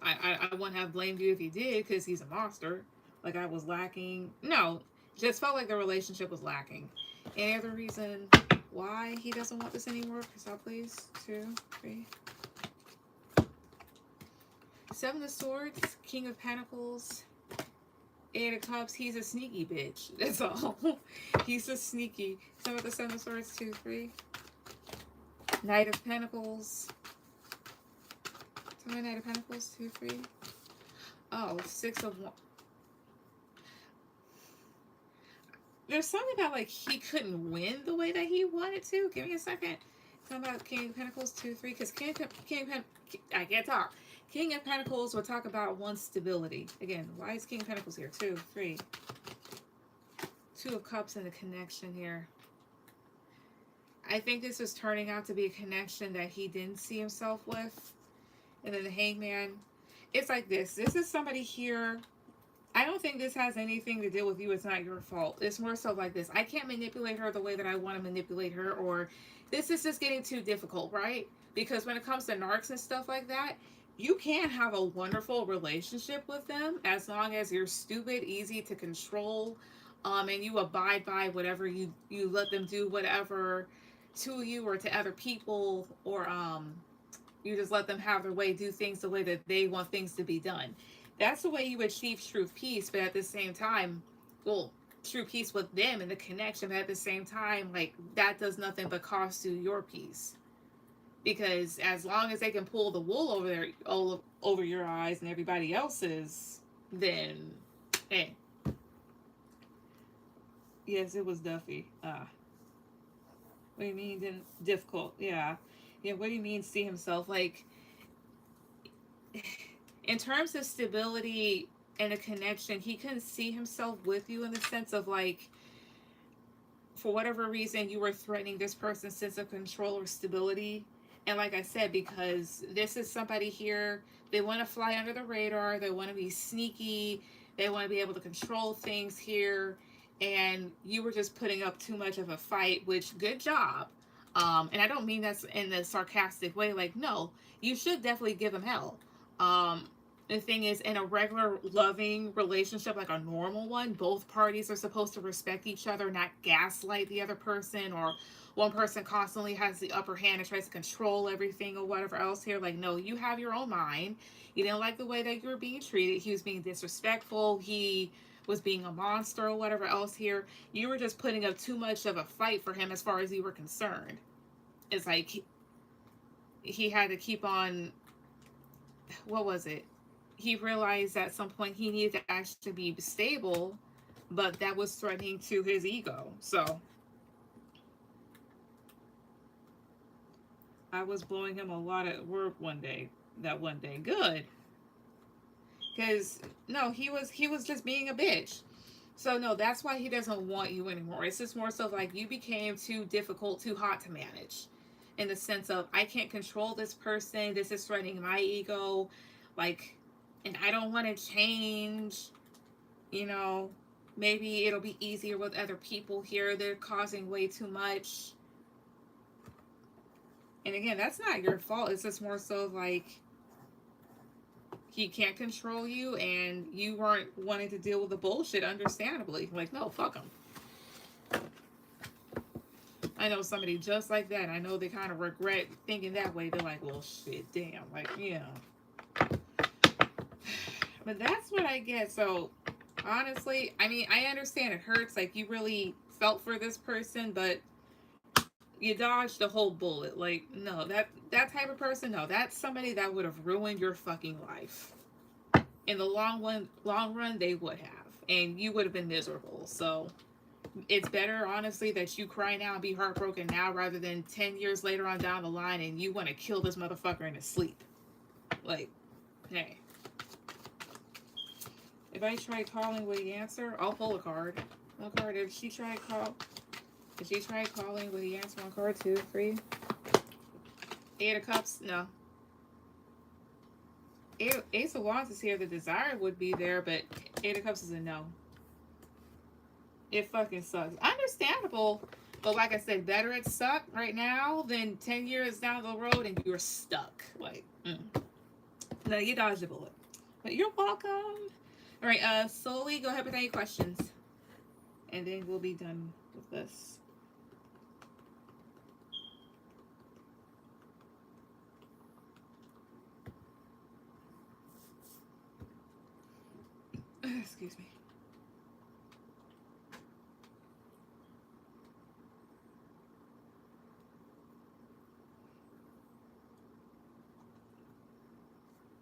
Speaker 1: I wouldn't have blamed you if he did, because he's a monster. Like I was lacking. No, just felt like the relationship was lacking. Any other reason why he doesn't want this anymore? Cashapp, please. 2, 3. Seven of Swords, King of Pentacles, Eight of Cups. He's a sneaky bitch. That's all. He's a sneaky. Some of the Seven of Swords, 2, 3. Knight of Pentacles. Some of Knight of Pentacles, 2, 3. Oh, 6 of Wands. There's something about like he couldn't win the way that he wanted to. Give me a second. Something about King of Pentacles 2, 3. Because I can't talk. King of Pentacles will talk about one's stability. Again, why is King of Pentacles here? 2, 3. 2 of Cups in the connection here. I think this is turning out to be a connection that he didn't see himself with. And then the Hangman. It's like this. This is somebody here. I don't think this has anything to do with you. It's not your fault. It's more so like this. I can't manipulate her the way that I want to manipulate her, or this is just getting too difficult, right? Because when it comes to narcs and stuff like that, you can have a wonderful relationship with them as long as you're stupid, easy to control, and you abide by whatever you let them do, whatever to you or to other people, or you just let them have their way, do things the way that they want things to be done. That's the way you achieve true peace, but at the same time, well, true peace with them and the connection, but at the same time, like, that does nothing but cost you your peace. Because as long as they can pull the wool over your eyes and everybody else's, then, hey. Yes, it was Duffy. What do you mean difficult? Yeah. Yeah, what do you mean see himself? Like, in terms of stability and a connection, he couldn't see himself with you in the sense of like, for whatever reason, you were threatening this person's sense of control or stability. And like I said, because this is somebody here, they want to fly under the radar, they want to be sneaky, they want to be able to control things here, and you were just putting up too much of a fight, which, good job. And I don't mean that's in the sarcastic way, like, no, you should definitely give him hell. The thing is, in a regular loving relationship, like a normal one, both parties are supposed to respect each other, not gaslight the other person, or one person constantly has the upper hand and tries to control everything or whatever else here. Like, no, you have your own mind. You didn't like the way that you were being treated. He was being disrespectful. He was being a monster or whatever else here. You were just putting up too much of a fight for him as far as you were concerned. It's like he had to keep on, what was it? He realized at some point he needed to actually be stable, but that was threatening to his ego. So I was blowing him a lot at work that one day. Good. Because no, he was just being a bitch. So no, that's why he doesn't want you anymore. It's just more so like you became too difficult, too hot to manage. In the sense of, I can't control this person, this is threatening my ego, like, and I don't want to change, you know, maybe it'll be easier with other people here, they're causing way too much. And again, that's not your fault, it's just more so like, he can't control you, and you weren't wanting to deal with the bullshit, understandably. Like, no, fuck him. I know somebody just like that. I know they kind of regret thinking that way. They're like, well, shit, damn. Like, you know. But that's what I get. So, honestly, I mean, I understand it hurts. Like, you really felt for this person, but you dodged the whole bullet. Like, no, that type of person, no, that's somebody that would have ruined your fucking life. In the long run, they would have. And you would have been miserable. So it's better, honestly, that you cry now and be heartbroken now rather than 10 years later on down the line and you want to kill this motherfucker in his sleep. Like, hey. If I try calling, will he answer? I'll pull a card. One card. If she tried calling, will he answer? One card, 2, 3. 8 of Cups, no. Ace of Wands is here. The desire would be there, but 8 of Cups is a no. It fucking sucks. Understandable, but like I said, better it suck right now than 10 years down the road and you're stuck. Like, no, you dodged a bullet. But you're welcome. All right, Solely, go ahead with any questions, and then we'll be done with this. Excuse me.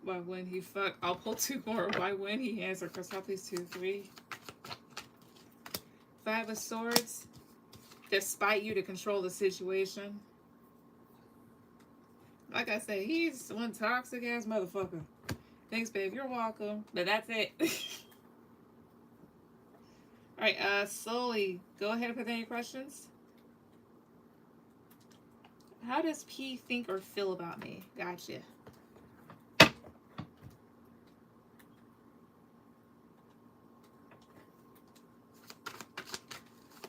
Speaker 1: Why when he fuck? I'll pull 2 more. Why when he answer? Cashapp, please 2, 3. 5 of Swords. Despite you to control the situation. Like I said, he's one toxic ass motherfucker. Thanks, babe. You're welcome. But that's it. Alright, slowly. Go ahead and put in your questions. How does P think or feel about me? Gotcha.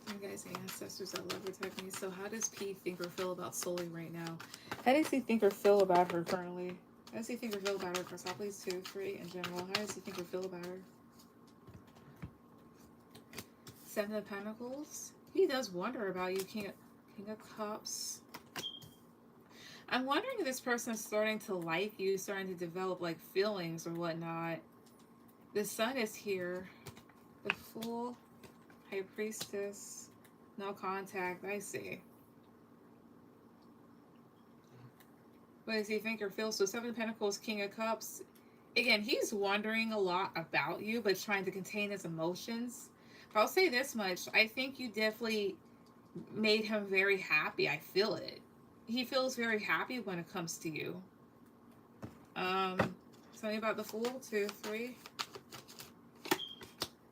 Speaker 1: You guys, ancestors that love protect me. So how does P think or feel about Sully right now? How does he think or feel about her currently? How does he think or feel about her? Cashapp, please 2, 3 in general. How does he think or feel about her? 7 of Pentacles. He does wonder about you. King of Cups. I'm wondering if this person's starting to like you, starting to develop like feelings or whatnot. The Sun is here. The Fool. High Priestess. No contact. I see. What does he think or feel? So 7 of Pentacles, King of Cups. Again, he's wondering a lot about you, but trying to contain his emotions. But I'll say this much. I think you definitely made him very happy. I feel it. He feels very happy when it comes to you. Something about the Fool. 2, 3.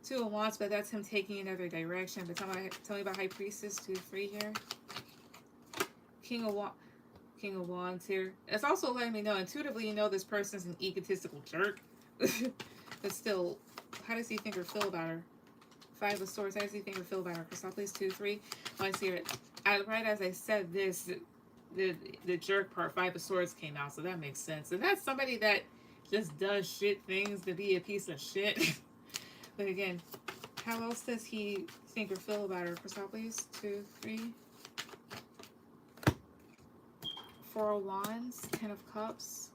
Speaker 1: 2 of Wands, but that's him taking another direction. But tell me about High Priestess. 2, 3 here. King of Wands here. It's also letting me know intuitively, you know, this person's an egotistical jerk. But still, how does he think or feel about her? 5 of Swords. How does he think or feel about her? Cashapp, please 2, 3. I see it. Right as I said this, the jerk part, 5 of Swords came out, so that makes sense. And that's somebody that just does shit things to be a piece of shit. But again, how else does he think or feel about her? Cashapp, please 2, 3. 4 of Wands, 10 of Cups,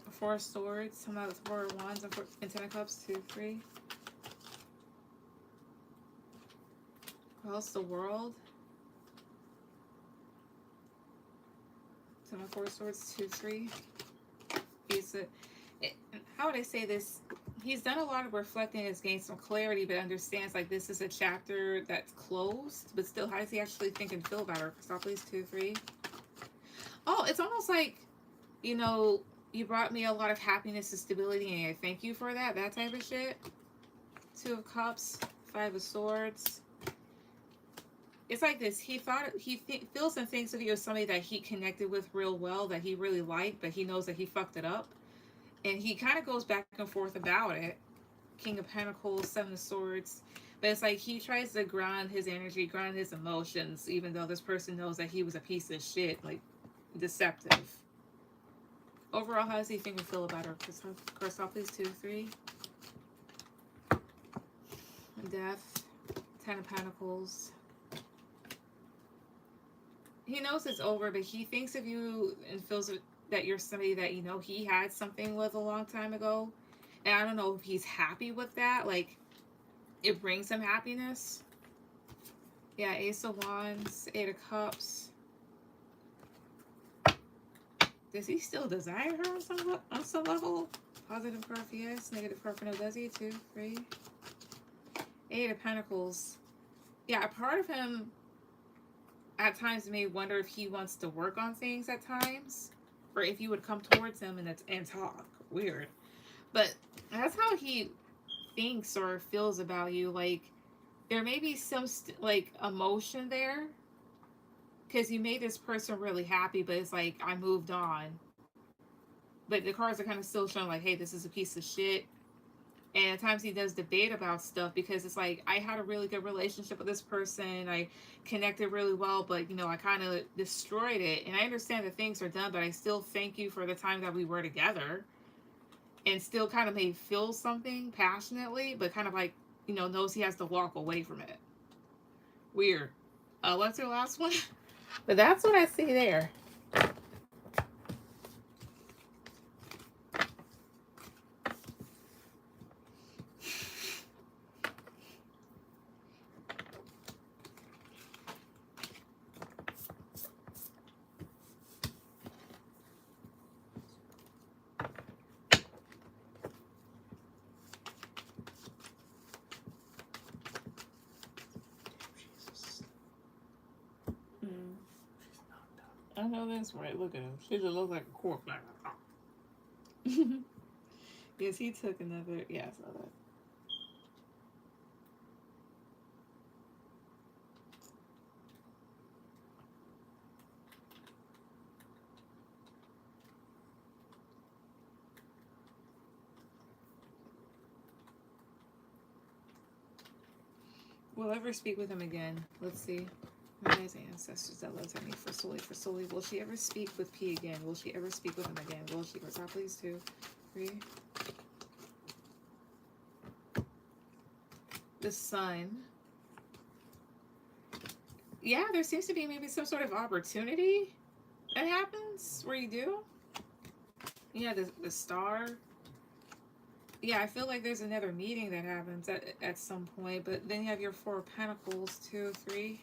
Speaker 1: 4 of Swords, some out with 4 of Wands and 10 of Cups, 2, 3. What else? The World. 10 of 4 Swords, 2, 3. How would I say this? He's done a lot of reflecting, has gained some clarity, but understands like this is a chapter that's closed. But still, how does he actually think and feel about her? Cashapp, please 2, 3. Oh, it's almost like, you know, you brought me a lot of happiness and stability, and I thank you for that. That type of shit. 2 of Cups, 5 of Swords. It's like this. He feels and thinks of you as somebody that he connected with real well, that he really liked, but he knows that he fucked it up. And he kind of goes back and forth about it. King of Pentacles, 7 of Swords. But it's like he tries to ground his energy, ground his emotions, even though this person knows that he was a piece of shit, like deceptive. Overall, how does he think and feel about her? Cashapp, please 2, 3. Death, 10 of Pentacles. He knows it's over, but he thinks of you and feels that you're somebody that, you know, he had something with a long time ago. And I don't know if he's happy with that. Like, it brings him happiness. Yeah, Ace of Wands, 8 of Cups. Does he still desire her on some level? Positive growth, yes. Negative growth, no. Does he? 2, 3. 8 of Pentacles. Yeah, a part of him at times may wonder if he wants to work on things at times. Or if you would come towards him and talk. Weird. But that's how he thinks or feels about you. Like, there may be some, like, emotion there. Because you made this person really happy, but it's like, I moved on. But the cards are kind of still showing, like, hey, this is a piece of shit. And at times he does debate about stuff because it's like, I had a really good relationship with this person. I connected really well, but, you know, I kind of destroyed it. And I understand that things are done, but I still thank you for the time that we were together. And still kind of may feel something passionately, but kind of like, you know, knows he has to walk away from it. Weird. What's your last one? But that's what I see there. I know that's right. Look at him. She just looks like a corpse. Yes, he took another. Yeah, I saw that. Will I ever speak with him again? Let's see. My ancestors that loves at me for Soli. Will she ever speak with P again? Will she ever speak with him again? Will she? What's up, please? 2, 3. The sun. Yeah, there seems to be maybe some sort of opportunity that happens where you do. Yeah, the star. Yeah, I feel like there's another meeting that happens at some point, but then you have your 4 of Pentacles, 2, 3.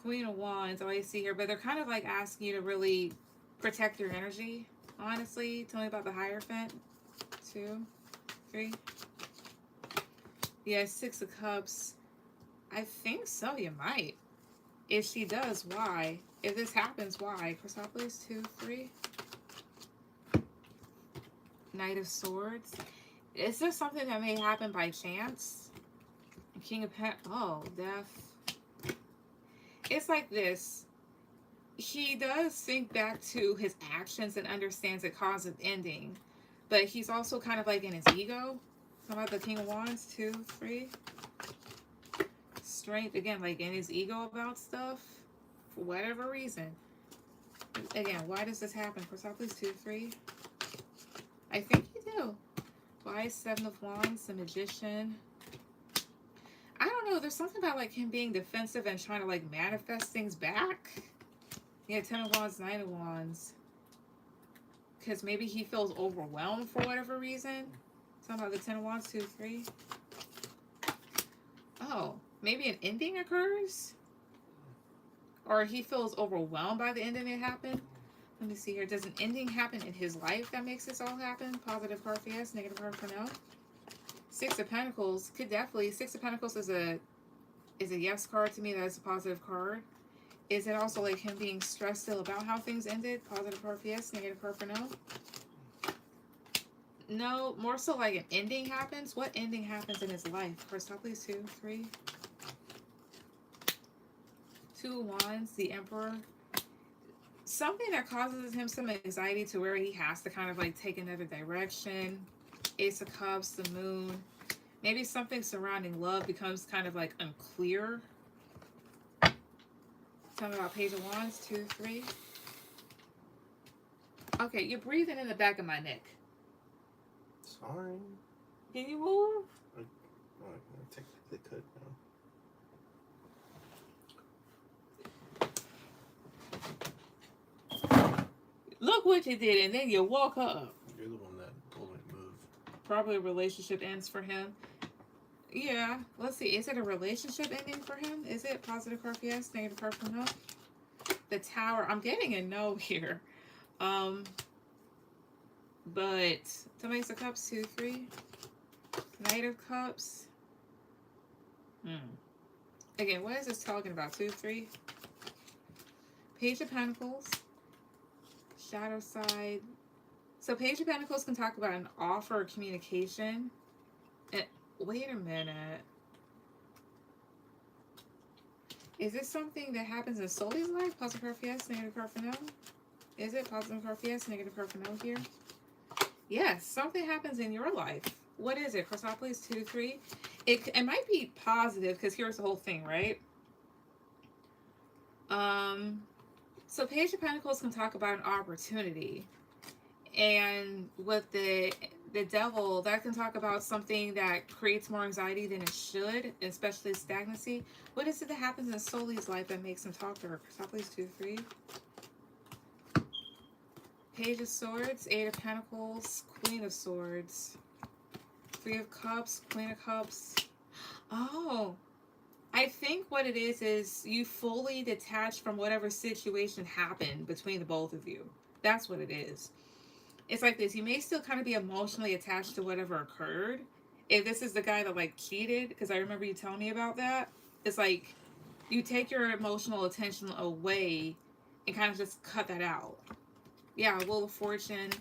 Speaker 1: Queen of Wands, all I see here, but they're kind of like asking you to really protect your energy, honestly. Tell me about the Hierophant, 2, 3. Yeah, 6 of Cups. I think so, you might. If she does, why? If this happens, why? Chrysopolis, 2, 3. Knight of Swords. Is this something that may happen by chance? King of Pentacles. Oh, Death. It's like this. He does think back to his actions and understands the cause of ending. But he's also kind of like in his ego. How about the King of Wands? 2, 3. Strength. Again, like in his ego about stuff. For whatever reason. Again, why does this happen? Chrysopolis, 2, 3. I think you do. Why 7 of Wands, the Magician. I don't know. There's something about like him being defensive and trying to like manifest things back. Yeah, 10 of Wands, 9 of Wands. Because maybe he feels overwhelmed for whatever reason. Something about the 10 of Wands, 2, 3. Oh, maybe an ending occurs? Or he feels overwhelmed by the ending that happened? Let me see here. Does an ending happen in his life that makes this all happen? Positive card for yes, negative card for no. 6 of Pentacles could definitely. 6 of Pentacles is a yes card to me. That is a positive card. Is it also like him being stressed still about how things ended? Positive card for yes, negative card for no. No, more so like an ending happens. What ending happens in his life? Chrysopolis, 2, 3. 2 of Wands, the Emperor. Something that causes him some anxiety to where he has to kind of like take another direction. Ace of Cups, the Moon. Maybe something surrounding love becomes kind of like unclear. Tell me about Page of Wands, 2, 3. Okay, you're breathing in the back of my neck.
Speaker 2: Sorry.
Speaker 1: Can you move?
Speaker 2: I technically could now.
Speaker 1: Look what you did, and then you woke up.
Speaker 2: You're the one that told me to move.
Speaker 1: Probably a relationship ends for him. Yeah, let's see. Is it a relationship ending for him? Is it positive card for yes, negative card for no? The Tower. I'm getting a no here. But Ace of Cups, 2, 3. Knight of Cups. Again, what is this talking about? 2, 3. Page of Pentacles. Shadow side. So Page of Pentacles can talk about an offer or communication. And wait a minute. Is this something that happens in Soli's life? Positive card for yes, negative card for no? Is it positive card for yes, negative card for no here? Yes, something happens in your life. What is it? Chrysopolis, 2, 3. It might be positive because here's the whole thing, right? So Page of Pentacles can talk about an opportunity. And with the Devil, that can talk about something that creates more anxiety than it should, especially stagnancy. What is it that happens in Soli's life that makes him talk to her? Chrysopolis, 2, 3. Page of Swords, 8 of Pentacles, Queen of Swords, 3 of Cups, Queen of Cups. Oh, I think what it is you fully detach from whatever situation happened between the both of you. That's what it is. It's like this. You may still kind of be emotionally attached to whatever occurred. If this is the guy that like cheated, because I remember you telling me about that. It's like you take your emotional attention away and kind of just cut that out. Yeah, Wheel of Fortune,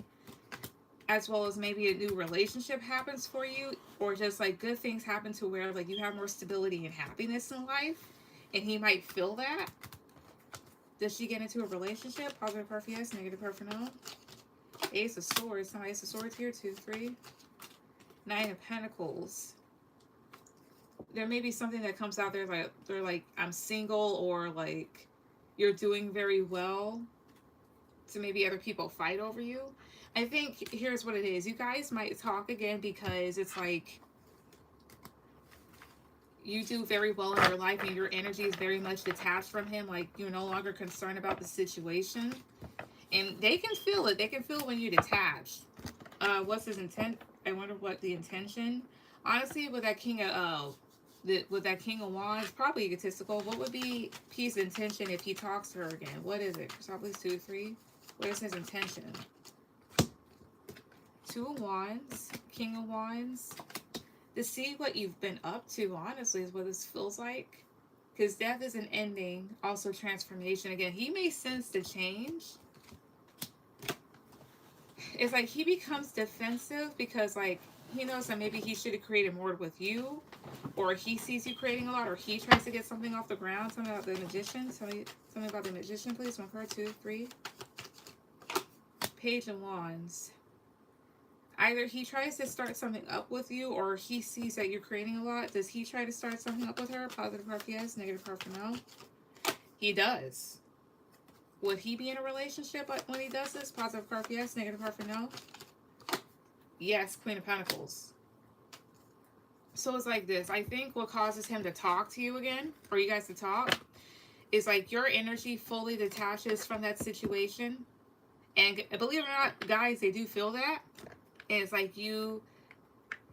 Speaker 1: as well as maybe a new relationship happens for you, or just like good things happen to where like you have more stability and happiness in life, and he might feel that. Does she get into a relationship? Positive part for yes, negative part for no. Ace of Swords. No, Ace of Swords here. 2, 3. 9 of Pentacles. There may be something that comes out there like they're like, I'm single, or like you're doing very well. So maybe other people fight over you. I think here's what it is. You guys might talk again because it's like you do very well in your life and your energy is very much detached from him. Like you're no longer concerned about the situation. And they can feel it. They can feel when you're detached. What's his intent? I wonder what the intention. Honestly, with that King of Wands, probably egotistical. What would be P's intention if he talks to her again? What is it? Probably 2, 3. What is his intention? 2 of Wands, King of Wands. To see what you've been up to, honestly, is what this feels like. Because death is an ending, also transformation. Again, he may sense the change. It's like he becomes defensive because like he knows that maybe he should have created more with you, or he sees you creating a lot, or he tries to get something off the ground. Something about the Magician. Something about the Magician, please. 1 card, 2, 3. Page of Wands. Either he tries to start something up with you, or he sees that you're creating a lot. Does he try to start something up with her? Positive part for yes, negative part for no. He does. Would he be in a relationship when he does this? Positive part for yes, negative part for no. Yes, Queen of Pentacles. So it's like this. I think what causes him to talk to you again, or you guys to talk, is like your energy fully detaches from that situation. And believe it or not, guys, they do feel that. And it's like you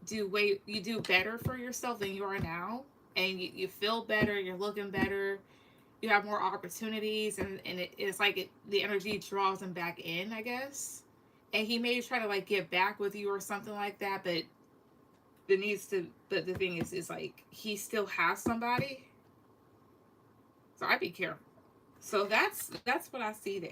Speaker 1: do better for yourself than you are now. And you feel better, you're looking better, you have more opportunities, and it's like the energy draws him back in, I guess. And he may try to like get back with you or something like that, but the thing is like he still has somebody. So I'd be careful. So that's what I see there.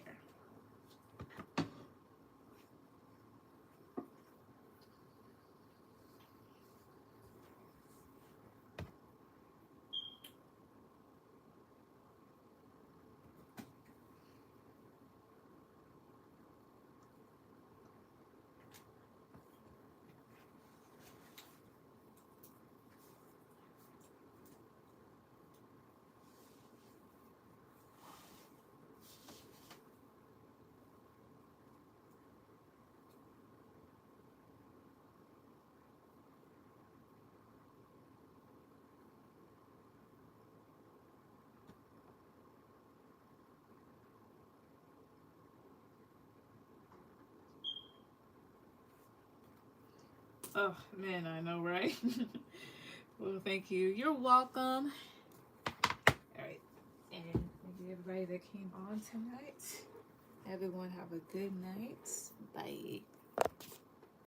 Speaker 1: Oh man, I know, right? Well, thank you. You're welcome. All right, and thank you everybody that came on tonight. Everyone have a good night. Bye.